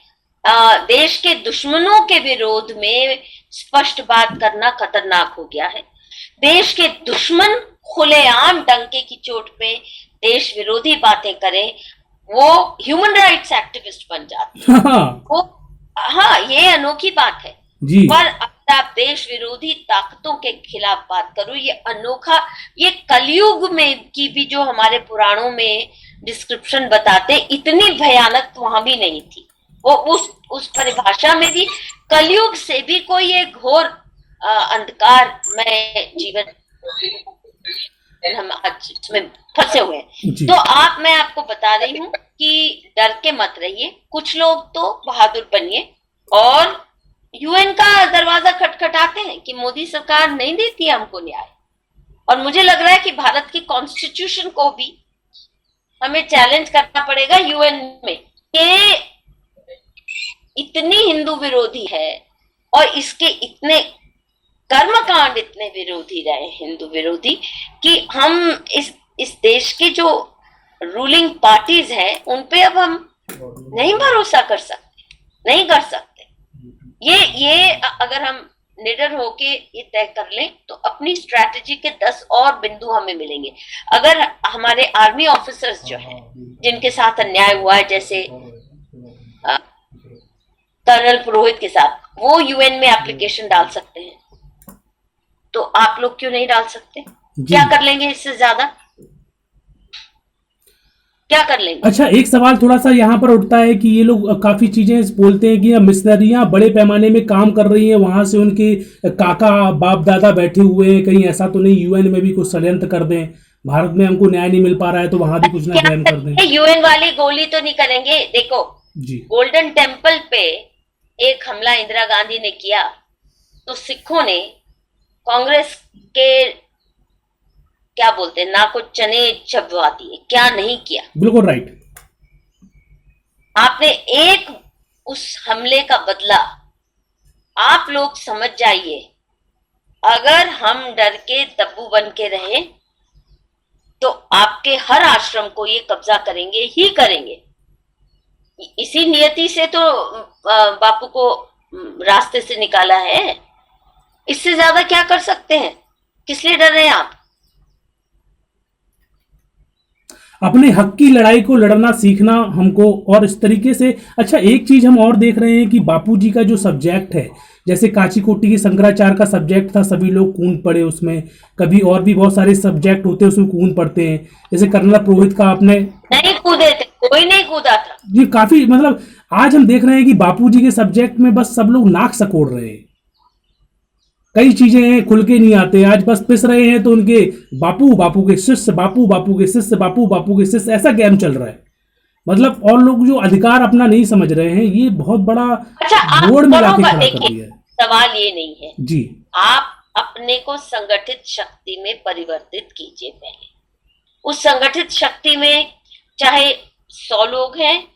देश के दुश्मनों के विरोध में स्पष्ट बात करना खतरनाक हो गया है। देश के दुश्मन खुलेआम डंके की चोट पे देश विरोधी बातें करें, वो ह्यूमन राइट्स एक्टिविस्ट बन जाते हैं। वो हाँ, ये अनोखी बात है जी। पर अगर आप देश विरोधी ताकतों के खिलाफ बात करो, ये अनोखा, ये कलयुग में की भी जो हमारे पुराणों में डिस्क्रिप्शन बताते, इतनी भयानक वहां भी नहीं थी। वो उस परिभाषा में भी कलयुग से भी कोई एक घोर अंधकार में जीवन हम आज इसमें फंसे हुए हैं। तो मैं आपको बता रही हूँ कि डर के मत रहिए, कुछ लोग तो बहादुर बनिए और यूएन का दरवाजा खटखटाते हैं कि मोदी सरकार नहीं देती है हमको न्याय। और मुझे लग रहा है कि भारत की कॉन्स्टिट्यूशन को भी हमें चैलेंज करना पड़ेगा यूएन में, कि इतनी हिंदू विरोधी है और इसके इतने कर्मकांड इतने विरोधी रहे, हिंदू विरोधी, कि हम इस देश के जो रूलिंग पार्टीज हैं उन पे अब हम नहीं भरोसा कर सकते, नहीं कर सकते। ये अगर हम निडर होके ये तय कर लें तो अपनी स्ट्रैटेजी के 10 और बिंदु हमें मिलेंगे। अगर हमारे आर्मी ऑफिसर्स जो हैं जिनके साथ अन्याय हुआ है, जैसे कर्नल पुरोहित के साथ, वो यूएन में एप्लीकेशन डाल सकते हैं, तो आप लोग क्यों नहीं डाल सकते? क्या कर लेंगे इससे ज्यादा? क्या कर लेंगे? अच्छा, एक सवाल थोड़ा सा यहाँ पर उठता है कि ये लोग काफी चीजें बोलते हैं कि मिशनरियां बड़े पैमाने में काम कर रही हैं, वहां से उनके काका बाप दादा बैठे हुए हैं, कहीं ऐसा तो नहीं यूएन में भी कुछ षड्यंत्र कर दें, भारत में हमको न्याय नहीं मिल पा रहा है तो वहां भी कुछ ना क्लेम कर दें। यूएन वाली गोली तो नहीं करेंगे। देखो जी, गोल्डन टेम्पल पे एक हमला इंदिरा गांधी ने किया तो सिखों ने कांग्रेस के क्या बोलते हैं ना को चने चबवा दिए, क्या नहीं किया? बिल्कुल राइट। आपने एक उस हमले का बदला, आप लोग समझ जाइए, अगर हम डर के दब्बू बन के रहे तो आपके हर आश्रम को ये कब्जा करेंगे ही करेंगे। इसी नियति से तो बापू को रास्ते से निकाला है। इससे ज्यादा क्या कर सकते हैं? किस लिए डर रहे हैं आप? अपने हक की लड़ाई को लड़ना सीखना हमको, और इस तरीके से। अच्छा, एक चीज हम और देख रहे हैं कि बापूजी का जो सब्जेक्ट है, जैसे काची-कोटी की शंकराचार्य का सब्जेक्ट था, सभी लोग कूद पड़े उसमें, कभी और भी बहुत सारे सब्जेक्ट होते हैं उसमें कूद पड़ते हैं, जैसे कर्नल पुरोहित का आपने नहीं कूदे थे, कोई नहीं कूदा था जी। काफी मतलब आज हम देख रहे हैं कि बापूजी के सब्जेक्ट में बस सब लोग नाक सकोड़ रहे हैं, कई चीजें हैं खुल के नहीं आते, आज बस पिस रहे हैं तो उनके बापू बापू के शिष्य, बापू बापू के शिष्य, बापू बापू के शिष्य, ऐसा गेम चल रहा है। मतलब और लोग जो अधिकार अपना नहीं समझ रहे हैं, ये बहुत बड़ा बोर्ड में लाके खड़ा कर दिया है। सवाल ये नहीं है जी, आप अपने को संगठित शक्ति में परिवर्तित कीजिए। पहले उस संगठित शक्ति में चाहे 100 लोग हैं,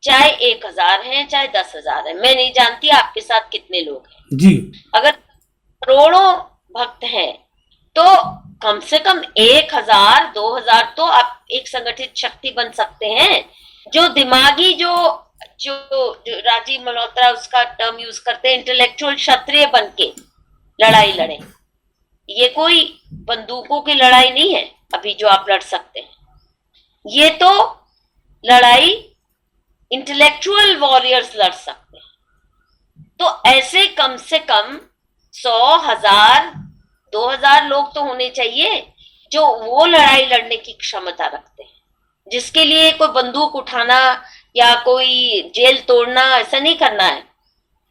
चाहे 1000 हैं, चाहे 10,000 हैं, मैं नहीं जानती आपके साथ कितने लोग हैं जी। अगर करोड़ों भक्त हैं तो कम से कम 1000 2000 तो आप एक संगठित शक्ति बन सकते हैं। जो दिमागी जो राजीव मल्होत्रा उसका टर्म यूज करते हैं, इंटेलेक्चुअल क्षत्रिय बन के लड़ाई लड़े। ये कोई बंदूकों की लड़ाई नहीं है अभी जो आप लड़ सकते हैं, ये तो लड़ाई इंटेलेक्चुअल वॉरियर्स लड़ सकते हैं। तो ऐसे कम से कम 100, 1000, 2000 लोग तो होने चाहिए जो वो लड़ाई लड़ने की क्षमता रखते हैं, जिसके लिए कोई बंदूक उठाना या कोई जेल तोड़ना ऐसा नहीं करना है।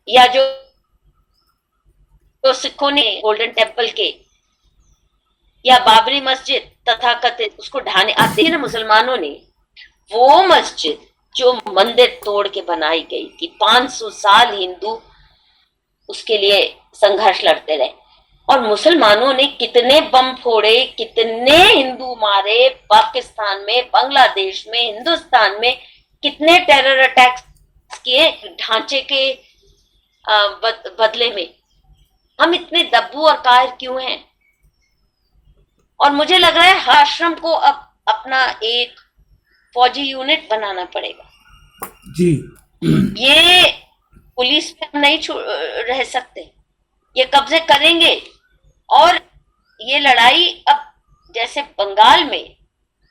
या जो तो सिखों ने गोल्डन टेम्पल के या बाबरी मस्जिद तथाकथित उसको ढाने आते हैं ना, मुसलमानों ने वो मस्जिद जो मंदिर तोड़ के बनाई गई थी, 500 साल हिंदू उसके लिए संघर्ष लड़ते रहे, और मुसलमानों ने कितने बम फोड़े, कितने हिंदू मारे, पाकिस्तान में, बांग्लादेश में, हिंदुस्तान में कितने टेरर अटैक्स किए ढांचे के बदले में। हम इतने दब्बू और कायर क्यों हैं? और मुझे लग रहा है हर आश्रम को अब अपना एक फौजी यूनिट बनाना पड़ेगा जी। ये पुलिस पे हम नहीं रह सकते, ये कब्जे करेंगे। और ये लड़ाई अब जैसे बंगाल में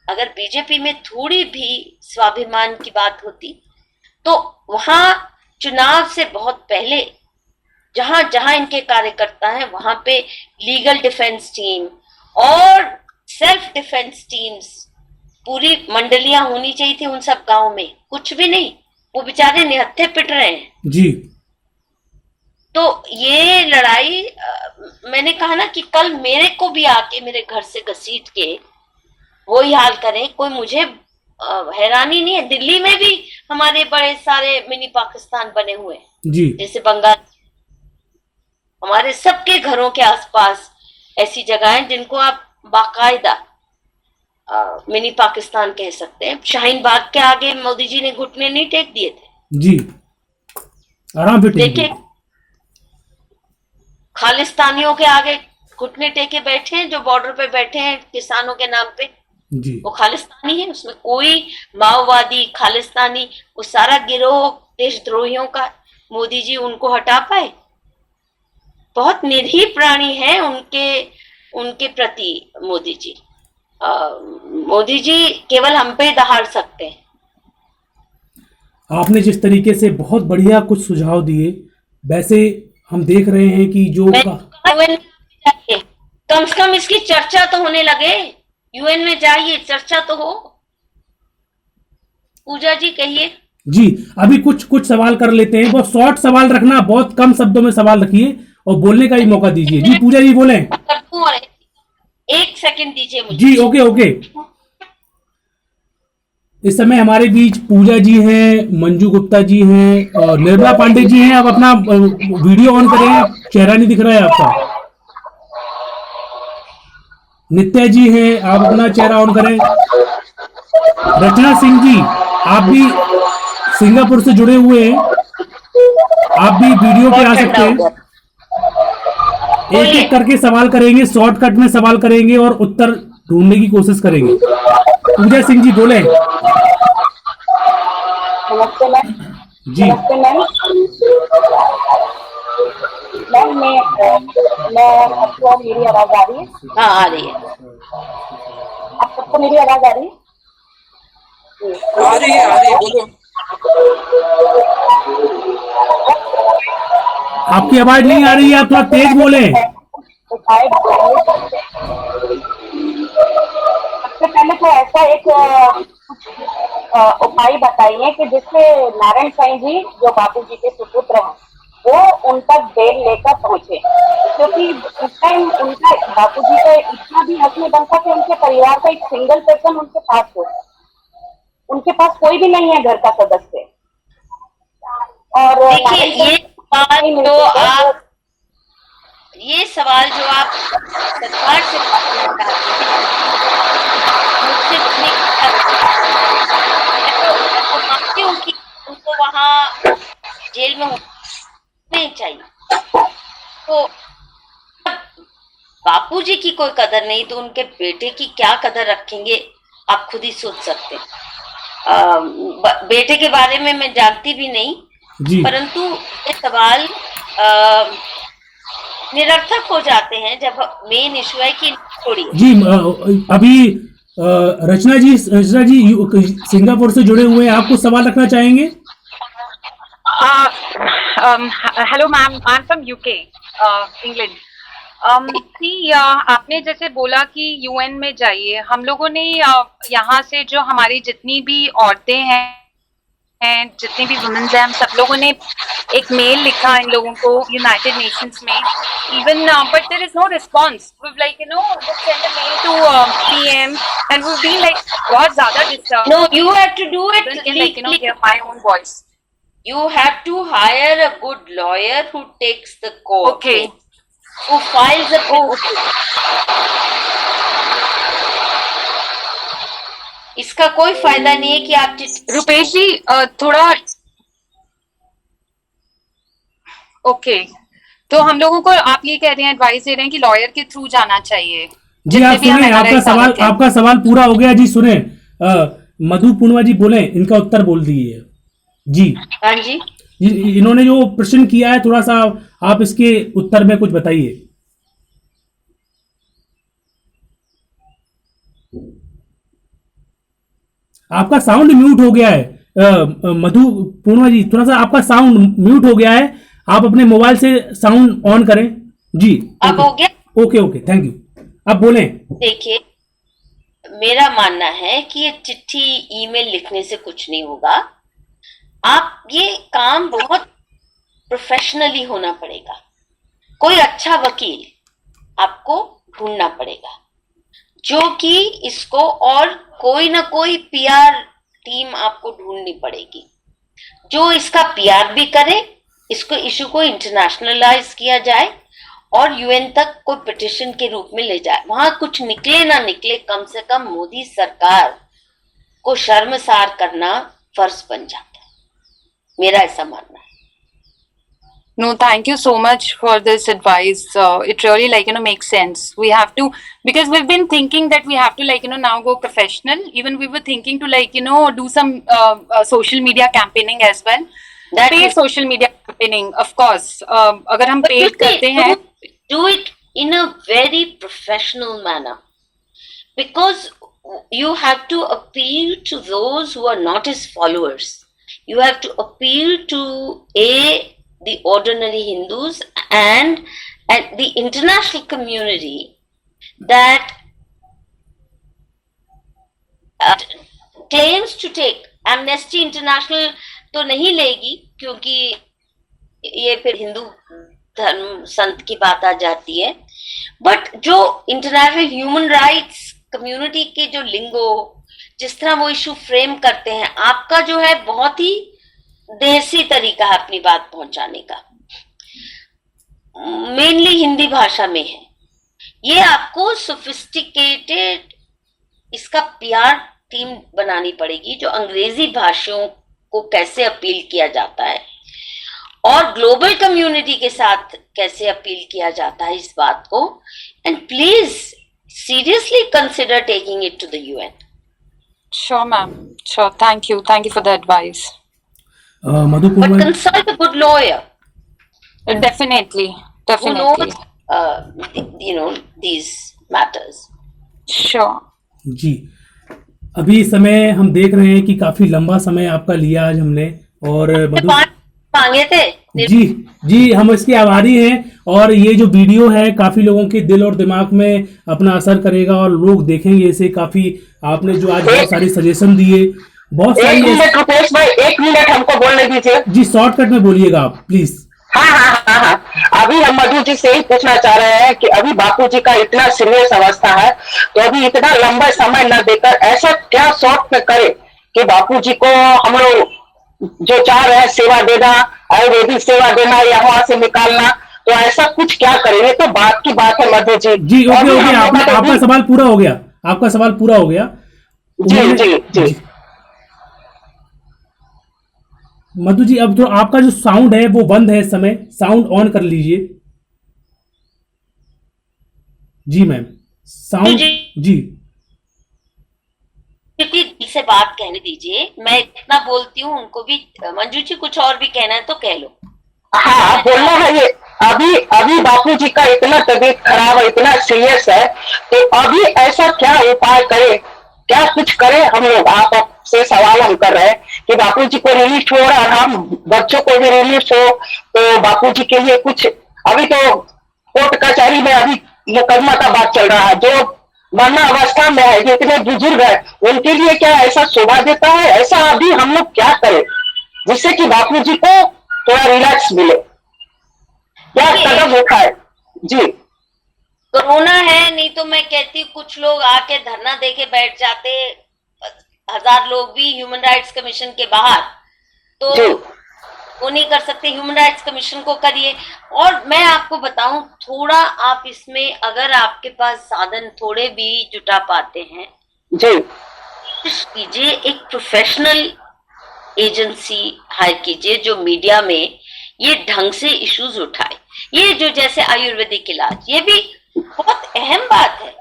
अगर बीजेपी में थोड़ी भी स्वाभिमान की बात होती तो वहां चुनाव से बहुत पहले जहां जहां इनके कार्यकर्ता हैं वहां पे लीगल डिफेंस टीम और सेल्फ डिफेंस टीम्स पूरी मंडलियां होनी चाहिए थी उन सब गांव में। कुछ भी नहीं, वो बेचारे निहत्थे पिट रहे हैं जी। तो ये लड़ाई मैंने कहा ना कि कल मेरे को भी आके मेरे घर से घसीट के वही हाल करें, कोई मुझे हैरानी नहीं है। दिल्ली में भी हमारे बड़े सारे मिनी पाकिस्तान बने हुए हैं जी, जैसे बंगाल, हमारे सबके घरों के आसपास ऐसी जगह हैं जिनको आप बाकायदा मिनी पाकिस्तान कह सकते हैं। शाहीन बाग के आगे मोदी जी ने घुटने नहीं टेक दिए थे जी, आराम से देखिए, खालिस्तानियों के आगे घुटने टेके बैठे हैं जो बॉर्डर पे बैठे हैं किसानों के नाम पे जी। वो खालिस्तानी है, उसमें कोई माओवादी खालिस्तानी, वो सारा गिरोह देशद्रोहियों का। मोदी जी उनको हटा पाए? बहुत निरीह प्राणी है उनके प्रति मोदी जी। मोदी जी केवल हम पे दहाड़ सकते हैं। आपने जिस तरीके से बहुत बढ़िया कुछ सुझाव दिए, वैसे हम देख रहे हैं कि जो कम से कम इसकी चर्चा तो होने लगे। यूएन में जाइए, चर्चा तो हो। पूजा जी कहिए। जी, अभी कुछ सवाल कर लेते हैं। बहुत शॉर्ट सवाल रखना, बहुत कम शब्दों में सवाल रखिए और बोलने का भी मौका दीजिए। जी पूजा जी बोले। एक सेकंड दीजिए मुझे। जी ओके। इस समय हमारे बीच पूजा जी हैं, मंजू गुप्ता जी हैं और निर्मला पांडे जी हैं। आप अपना वीडियो ऑन करें, चेहरा नहीं दिख रहा है आपका। नित्या जी हैं, आप अपना चेहरा ऑन करें। रचना सिंह जी, आप भी सिंगापुर से जुड़े हुए हैं, आप भी वीडियो पे आ सकते हैं। एक एक करके सवाल करेंगे, शॉर्टकट में सवाल करेंगे और उत्तर ढूंढने की कोशिश करेंगे। पूजा सिंह जी बोले। नमस्ते मैम। जी नमस्ते मैम। मैं आपको मेरी आवाज आ रही है? हाँ आ रही है। आप सबको मेरी आवाज आ रही है? आ रही है, बोलो। आपकी आवाज नहीं आ रही है, आप थोड़ा तेज बोले। सबसे पहले तो ऐसा एक उपाय बताइए कि जिससे नारायण साईं जी जो बापू जी के सुपुत्र हैं वो उन तक बेल लेकर पहुंचे, क्योंकि उस टाइम उनका बापू जी का इतना भी हक नहीं बनता कि उनके परिवार का एक सिंगल पर्सन उनके पास हो। उनके पास कोई भी नहीं है घर का सदस्य। और देखिए ये सवाल जो आप सरकार से पूछना चाहते हैं, मुझसे मैं मानती हूँ कि उनको वहाँ जेल में नहीं चाहिए। तो बापूजी की कोई कदर नहीं तो उनके बेटे की क्या कदर रखेंगे, आप खुद ही सोच सकते हैं। बेटे के बारे में मैं जानती भी नहीं, परंतु ये सवाल निरर्थक हो जाते हैं जब मेन इशू है कि थोड़ी जी। अभी रचना जी सिंगापुर से जुड़े हुए हैं, आप कुछ सवाल रखना चाहेंगे? Hello ma'am, I am from UK, England. आपने जैसे बोला कि यूएन में जाइए, हम लोगों ने यहाँ से जो हमारी जितनी भी औरतें हैं जितनी भी वुमेन्स हैं, हम सब लोगों ने एक मेल लिखा इन लोगों को यूनाइटेड नेशंस में, even but there is no response. We like send a mail to PM and we been like बहुत ज्यादा disturb. No, you have to do it like give my own voice. You have to hire a good lawyer who takes the court. Okay. Who files a इसका कोई फायदा नहीं है कि आप रुपेश जी थोड़ा ओके। तो हम लोगों को आप ये कह रहे हैं, एडवाइस दे रहे हैं कि लॉयर के थ्रू जाना चाहिए। जी आप सुने, आपका सवाल पूरा हो गया। जी सुने, मधु पूर्णिमा जी बोले, इनका उत्तर बोल दिए। जी हाँ जी, इन्होंने जो प्रश्न किया है थोड़ा सा आप इसके उत्तर में कुछ बताइए। आपका साउंड म्यूट हो गया है मधु पूर्णिमा जी, थोड़ा सा आपका साउंड म्यूट हो गया है, आप अपने मोबाइल से साउंड ऑन करें। जी अब हो गया। ओके, थैंक यू, अब बोले। देखिए, मेरा मानना है कि ये चिट्ठी ईमेल लिखने से कुछ नहीं होगा। आप ये काम बहुत प्रोफेशनली होना पड़ेगा। कोई अच्छा वकील आपको ढूंढना पड़ेगा जो कि इसको, और कोई ना कोई पीआर टीम आपको ढूंढनी पड़ेगी जो इसका पीआर भी करे, इसको इशू को इंटरनेशनलाइज किया जाए और यूएन तक कोई पिटिशन के रूप में ले जाए। वहां कुछ निकले ना निकले, कम से कम मोदी सरकार को शर्मसार करना फर्ज बन जाता है, मेरा ऐसा मानना है। No, thank you so much for this advice. It really makes sense. We have to, because we've been thinking that we have to now go professional. Even we were thinking to do some social media campaigning as well. That पे is- social media campaigning of course अगर हम paid करते हैं do it in a very professional manner, because you have to appeal to those who are not his followers. You have to appeal to the ordinary Hindus and the international community that claims to take. Amnesty International तो नहीं लेगी, क्योंकि ये फिर हिंदू धर्म संत की बात आ जाती है, बट जो इंटरनेशनल ह्यूमन राइट्स कम्युनिटी के जो लिंगो, जिस तरह वो इशू फ्रेम करते हैं, आपका जो है बहुत ही देसी तरीका है अपनी बात पहुंचाने का, मेनली हिंदी भाषा में है। ये आपको सोफिस्टिकेटेड इसका पीआर टीम बनानी पड़ेगी, जो अंग्रेजी भाषियों को कैसे अपील किया जाता है और ग्लोबल कम्युनिटी के साथ कैसे अपील किया जाता है इस बात को, and please seriously consider taking it to the UN. Sure ma'am, sure, thank you for the advice. Madhu but Purwani, consult a good lawyer definitely who knows these matters. Sure. जी अभी इस समय हम देख रहे हैं कि काफी लंबा समय आपका लिया आज हमने, और मधु मांगे थे जी जी हम इसके आभारी हैं, और ये जो वीडियो है काफी लोगों के दिल और दिमाग में अपना असर करेगा और लोग देखेंगे इसे। काफी आपने जो आज बहुत सारे सजेशन दिए, बहुत एक सारी मिनट रुपेश भाई, 1 मिनट हमको बोलने दीजिए। जी शॉर्टकट में बोलिएगा आप प्लीज। हाँ, अभी हम मधु जी से ही पूछना चाह रहे हैं कि अभी बापू जी का इतना सीरियस अवस्था है, तो अभी इतना लंबा समय न देकर ऐसा क्या शॉर्ट में करे कि बापू जी को हम लोग जो चाह रहे हैं सेवा देना, आयुर्वेदिक सेवा देना या वहां से निकालना, तो ऐसा कुछ क्या करें? ये तो बात की बात है मधु जी। जी ओके अभी ओके, हम आपने लोग आपका सवाल पूरा हो गया, आपका सवाल पूरा हो गया। जी। मधु जी अब तो आपका जो साउंड है वो बंद है इस समय, साउंड ऑन कर लीजिए। जी मैम, साउंड जी क्योंकि दिल से बात कहने दीजिए, मैं इतना बोलती हूँ, उनको भी मंजू जी कुछ और भी कहना है तो कह लो। हाँ, बोलना है ये। अभी बापू जी का इतना तबीयत खराब है, इतना सीरियस है, तो अभी ऐसा क्या उपाय करे, क्या कुछ करे? हम लोग आपसे सवाल हम कर रहे हैं कि बापू जी को रिलीफ हो रहा, हम बच्चों को भी रिलीफ हो, तो बापू जी के लिए कुछ, अभी तो कोर्ट कचहरी में अभी मुकदमा का बात चल रहा है, जो मरना अवस्था में है, जो इतने बुजुर्ग है, उनके लिए क्या ऐसा शोभा देता है? ऐसा अभी हम लोग क्या करें जिससे कि बापू जी को थोड़ा रिलैक्स मिले? क्या कदम उठाए? जी कोरोना है, नहीं तो मैं कहती हूँ कुछ लोग आके धरना देके बैठ जाते, 1000 लोग भी ह्यूमन राइट्स कमीशन के बाहर, तो जी वो नहीं कर सकते, ह्यूमन राइट्स कमीशन को करिए। और मैं आपको बताऊं, थोड़ा आप इसमें अगर आपके पास साधन थोड़े भी जुटा पाते हैं, जी कोशिश कीजिए एक प्रोफेशनल एजेंसी हायर कीजिए जो मीडिया में ये ढंग से इश्यूज उठाए। ये जो जैसे आयुर्वेदिक इलाज, ये भी बहुत अहम बात है।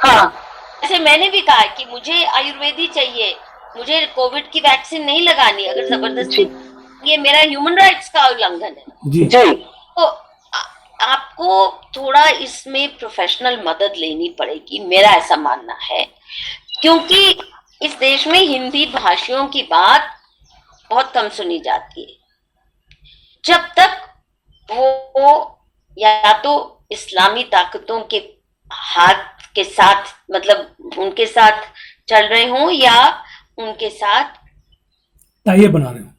हाँ जैसे मैंने भी कहा कि मुझे आयुर्वेदी चाहिए, मुझे कोविड की वैक्सीन नहीं लगानी, अगर जबरदस्ती, ये मेरा ह्यूमन राइट्स का उल्लंघन है। जी जी तो आपको थोड़ा इसमें प्रोफेशनल मदद लेनी पड़ेगी, मेरा ऐसा मानना है, क्योंकि इस देश में हिंदी भाषियों की बात बहुत कम सुनी जाती है। जब तक वो या तो इस्लामी ताकतों के हाथ के साथ, मतलब उनके साथ चल रहे हों, या उनके साथ ताइए बना रहे हो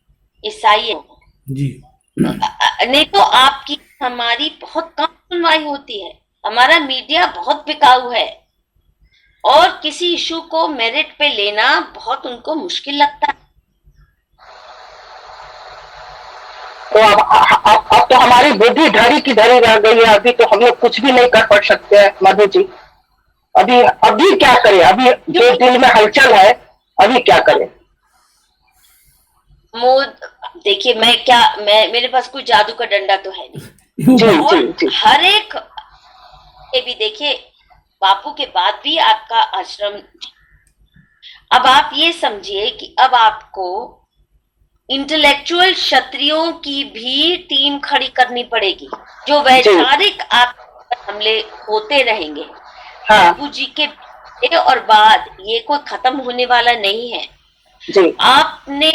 ईसाई हों, जी। नहीं तो आपकी हमारी बहुत कम सुनवाई होती है। हमारा मीडिया बहुत बिकाऊ है और किसी इशू को मेरिट पे लेना बहुत उनको मुश्किल लगता है। तो अब तो हमारी बुद्धि धरी की धरी रह गई है, अभी तो हम लोग कुछ भी नहीं कर पा सकते हैं मधु जी। अभी क्या करें? अभी जो दिल में हलचल है, अभी क्या करें? देखिए, मैं मेरे पास कोई जादू का डंडा तो है नहीं। जी और जी जी हर एक ये भी देखिए, बापू के बाद भी आपका आश्रम, अब आप ये समझिए कि अब आपको इंटेलेक्चुअल क्षत्रियों की भी टीम खड़ी करनी पड़ेगी। जो वैचारिक हमले होते रहेंगे हाँ बापू जी के और बाद, ये कोई खत्म होने वाला नहीं है। जी आपने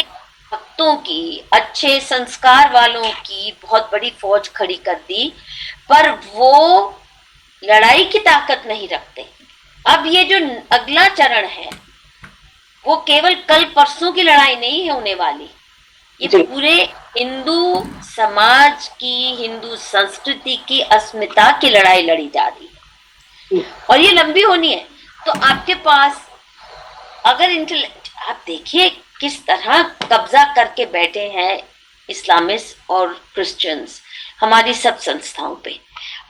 भक्तों की, अच्छे संस्कार वालों की बहुत बड़ी फौज खड़ी कर दी, पर वो लड़ाई की ताकत नहीं रखते। अब ये जो अगला चरण है वो केवल कल परसों की लड़ाई नहीं है होने वाली, ये जी। पूरे हिंदू समाज की, हिंदू संस्कृति की अस्मिता की लड़ाई लड़ी जा रही है और ये लंबी होनी है। तो आपके पास अगर आप देखिए किस तरह कब्जा करके बैठे हैं इस्लामिस्ट और क्रिश्चियंस हमारी सब संस्थाओं पे,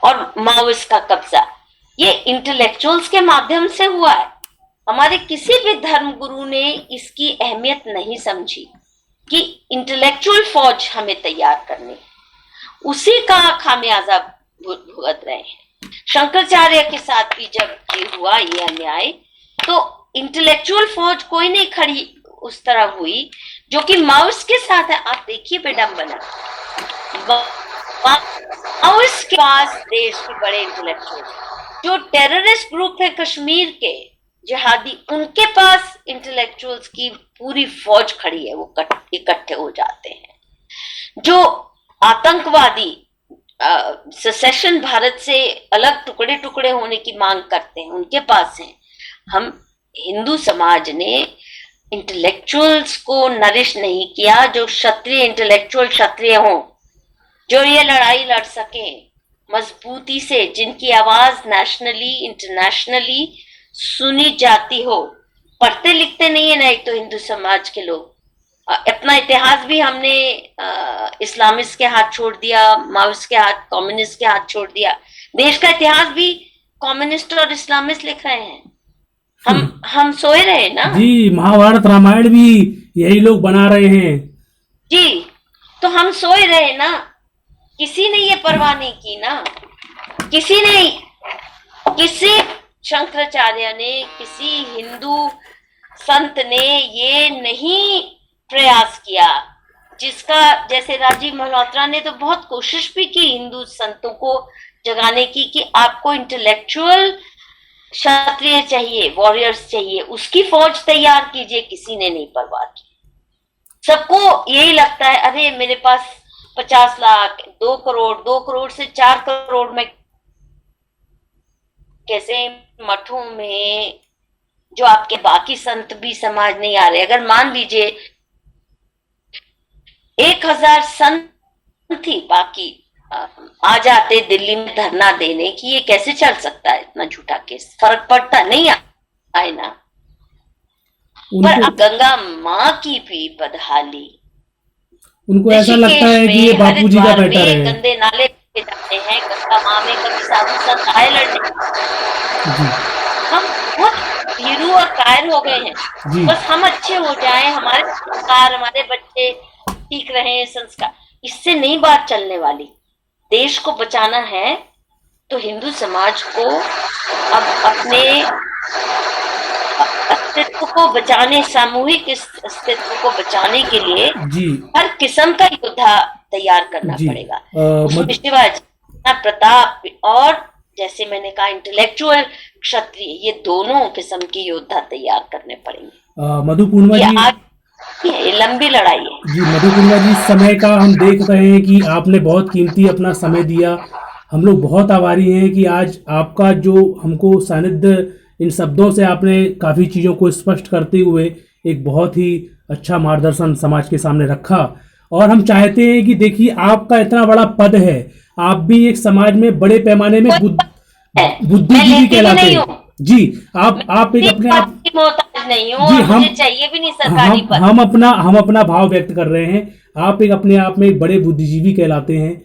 और माओइस्ट का कब्जा ये इंटेलेक्चुअल्स के माध्यम से हुआ है। हमारे किसी भी धर्म गुरु ने इसकी अहमियत नहीं समझी कि इंटेलेक्चुअल फौज हमें तैयार करनी, उसी का खामियाजा भुगत रहे हैं। शंकराचार्य के साथ भी जब ये हुआ ये अन्याय, तो इंटेलेक्चुअल फौज कोई नहीं खड़ी उस तरह हुई जो कि माओइस्ट के साथ है। आप देखिए विडंबना, माओइस्ट के पास देश के बड़े इंटेलेक्चुअल, जो टेररिस्ट ग्रुप है कश्मीर के जिहादी, उनके पास इंटेलेक्चुअल्स की पूरी फौज खड़ी है, वो इकट्ठे हो जाते हैं। जो आतंकवादी सेसेशन भारत से अलग टुकड़े टुकड़े होने की मांग करते हैं, उनके पास है। हम हिंदू समाज ने इंटेलेक्चुअल्स को नरिश नहीं किया, जो क्षत्रिय इंटेलेक्चुअल क्षत्रिय हों, जो ये लड़ाई लड़ सके मजबूती से, जिनकी आवाज नेशनली इंटरनेशनली सुनी जाती हो। पढ़ते लिखते नहीं है ना एक तो हिंदू समाज के लोग, अपना इतिहास भी हमने इस्लामिस्ट के हाथ छोड़ दिया, माओइस्ट के हाथ, कम्युनिस्ट के हाथ छोड़ दिया। देश का इतिहास भी कम्युनिस्ट और इस्लामिस्ट लिख रहे हैं। हम सोए रहे ना जी, महाभारत रामायण भी यही लोग बना रहे हैं जी, तो हम सोए रहे ना, किसी ने ये परवाह नहीं की ना, किसी शंकराचार्य ने, किसी हिंदू संत ने ये नहीं प्रयास किया, जिसका जैसे राजीव मल्होत्रा ने तो बहुत कोशिश भी की हिंदू संतों को जगाने की कि आपको इंटेलेक्चुअल क्षत्रिय चाहिए, वॉरियर्स चाहिए, उसकी फौज तैयार कीजिए। किसी ने नहीं परवाह की। सबको यही लगता है अरे मेरे पास 50 लाख, 2 करोड़, 2 करोड़ से 4 करोड़ में कैसे मठों में जो आपके बाकी संत भी समाज नहीं आ रहे। अगर मान लीजिए 1000 संत ही बाकी आ जाते दिल्ली में धरना देने की, ये कैसे चल सकता है? इतना झूठा केस, फर्क पड़ता नहीं आए ना। पर अब गंगा माँ की भी बदहाली, उनको ऐसा लगता है कि ये बापूजी का बेटा है। गंदे नाले पे जाते हैं, गंगा माँ में कभी साधु संत आए लड़ने। हम बहुत भीरू और कायर हो गए हैं। बस हम अच्छे हो जाएं, हमारे संस्कार, हमारे बच्चे ठीक रहे, संस्कार, इससे नहीं बात चलने वाली। देश को बचाना है तो हिंदू समाज को अब अपने अस्तित्व को बचाने, सामूहिक अस्तित्व को बचाने के लिए हर किस्म का योद्धा तैयार करना पड़ेगा। शिवाजी, प्रताप और जैसे मैंने कहा इंटेलेक्चुअल क्षत्रिय, ये दोनों किस्म के योद्धा तैयार करने पड़ेंगे। मधु पूर्णिमा जी, ये लंबी लड़ाई है जी। मधु पूर्णिमा जी, समय का हम देख रहे हैं कि आपने बहुत कीमती अपना समय दिया। हम लोग बहुत आभारी हैं कि आज आपका जो हमको सानिध्य, इन शब्दों से आपने काफ़ी चीज़ों को स्पष्ट करते हुए एक बहुत ही अच्छा मार्गदर्शन समाज के सामने रखा। और हम चाहते हैं कि देखिए आपका इतना बड़ा पद है, आप भी एक समाज में बड़े पैमाने में बुद्धिजीवी कहलाते हैं जी। आप एक अपने आप नहीं हो जी, हम चाहिए भी नहीं सरकारी पद। हम अपना भाव व्यक्त कर रहे हैं। आप एक अपने आप में एक बड़े बुद्धिजीवी कहलाते हैं।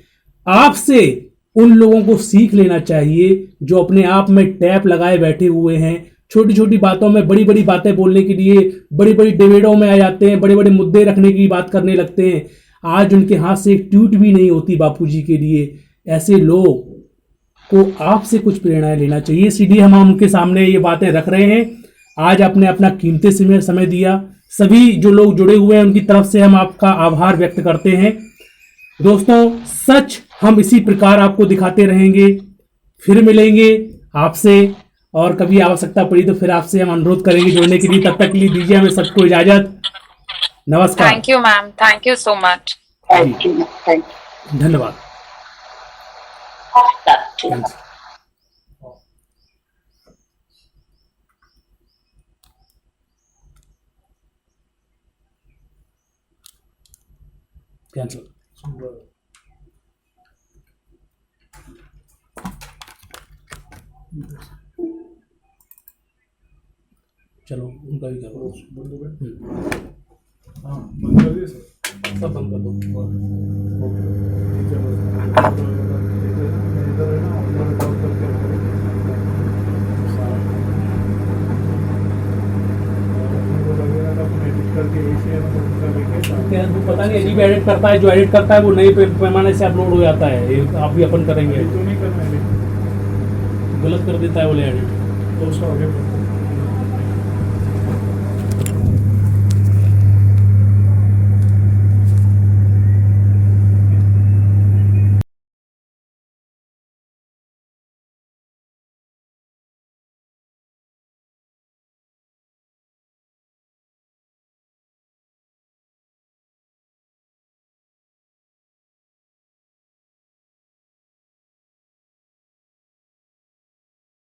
आपसे उन लोगों को सीख लेना चाहिए जो अपने आप में टैप लगाए बैठे हुए हैं, छोटी छोटी बातों में बड़ी बड़ी बातें बोलने के लिए बड़ी बड़ी डिबेटों में आ जाते हैं, बड़े बड़े मुद्दे रखने की बात करने लगते हैं। आज उनके हाथ से एक ट्वीट भी नहीं होती बापूजी के लिए। ऐसे लोग को आपसे कुछ प्रेरणाएं लेना चाहिए, इसलिए हम उनके सामने ये बातें रख रहे हैं। आज आपने अपना कीमती समय दिया, सभी जो लोग जुड़े हुए हैं उनकी तरफ से हम आपका आभार व्यक्त करते हैं। दोस्तों, सच हम इसी प्रकार आपको दिखाते रहेंगे। फिर मिलेंगे आपसे और कभी आवश्यकता पड़ी तो फिर आपसे हम अनुरोध करेंगे जुड़ने के लिए। तब तक के लिए दीजिए हमें सबको इजाजत। नमस्कार। Thank you ma'am, thank you so much. Thank you, thank you. धन्यवाद। कैंसिल। चलो उनका भी करो। सब बंद कर दो। पता नहीं अजीब एडिट करता है, जो एडिट करता है वो नए पैमाने से अपलोड हो जाता है। ये आप भी अपन करेंगे, गलत कर देता है बोले एडिट तो उसका आगे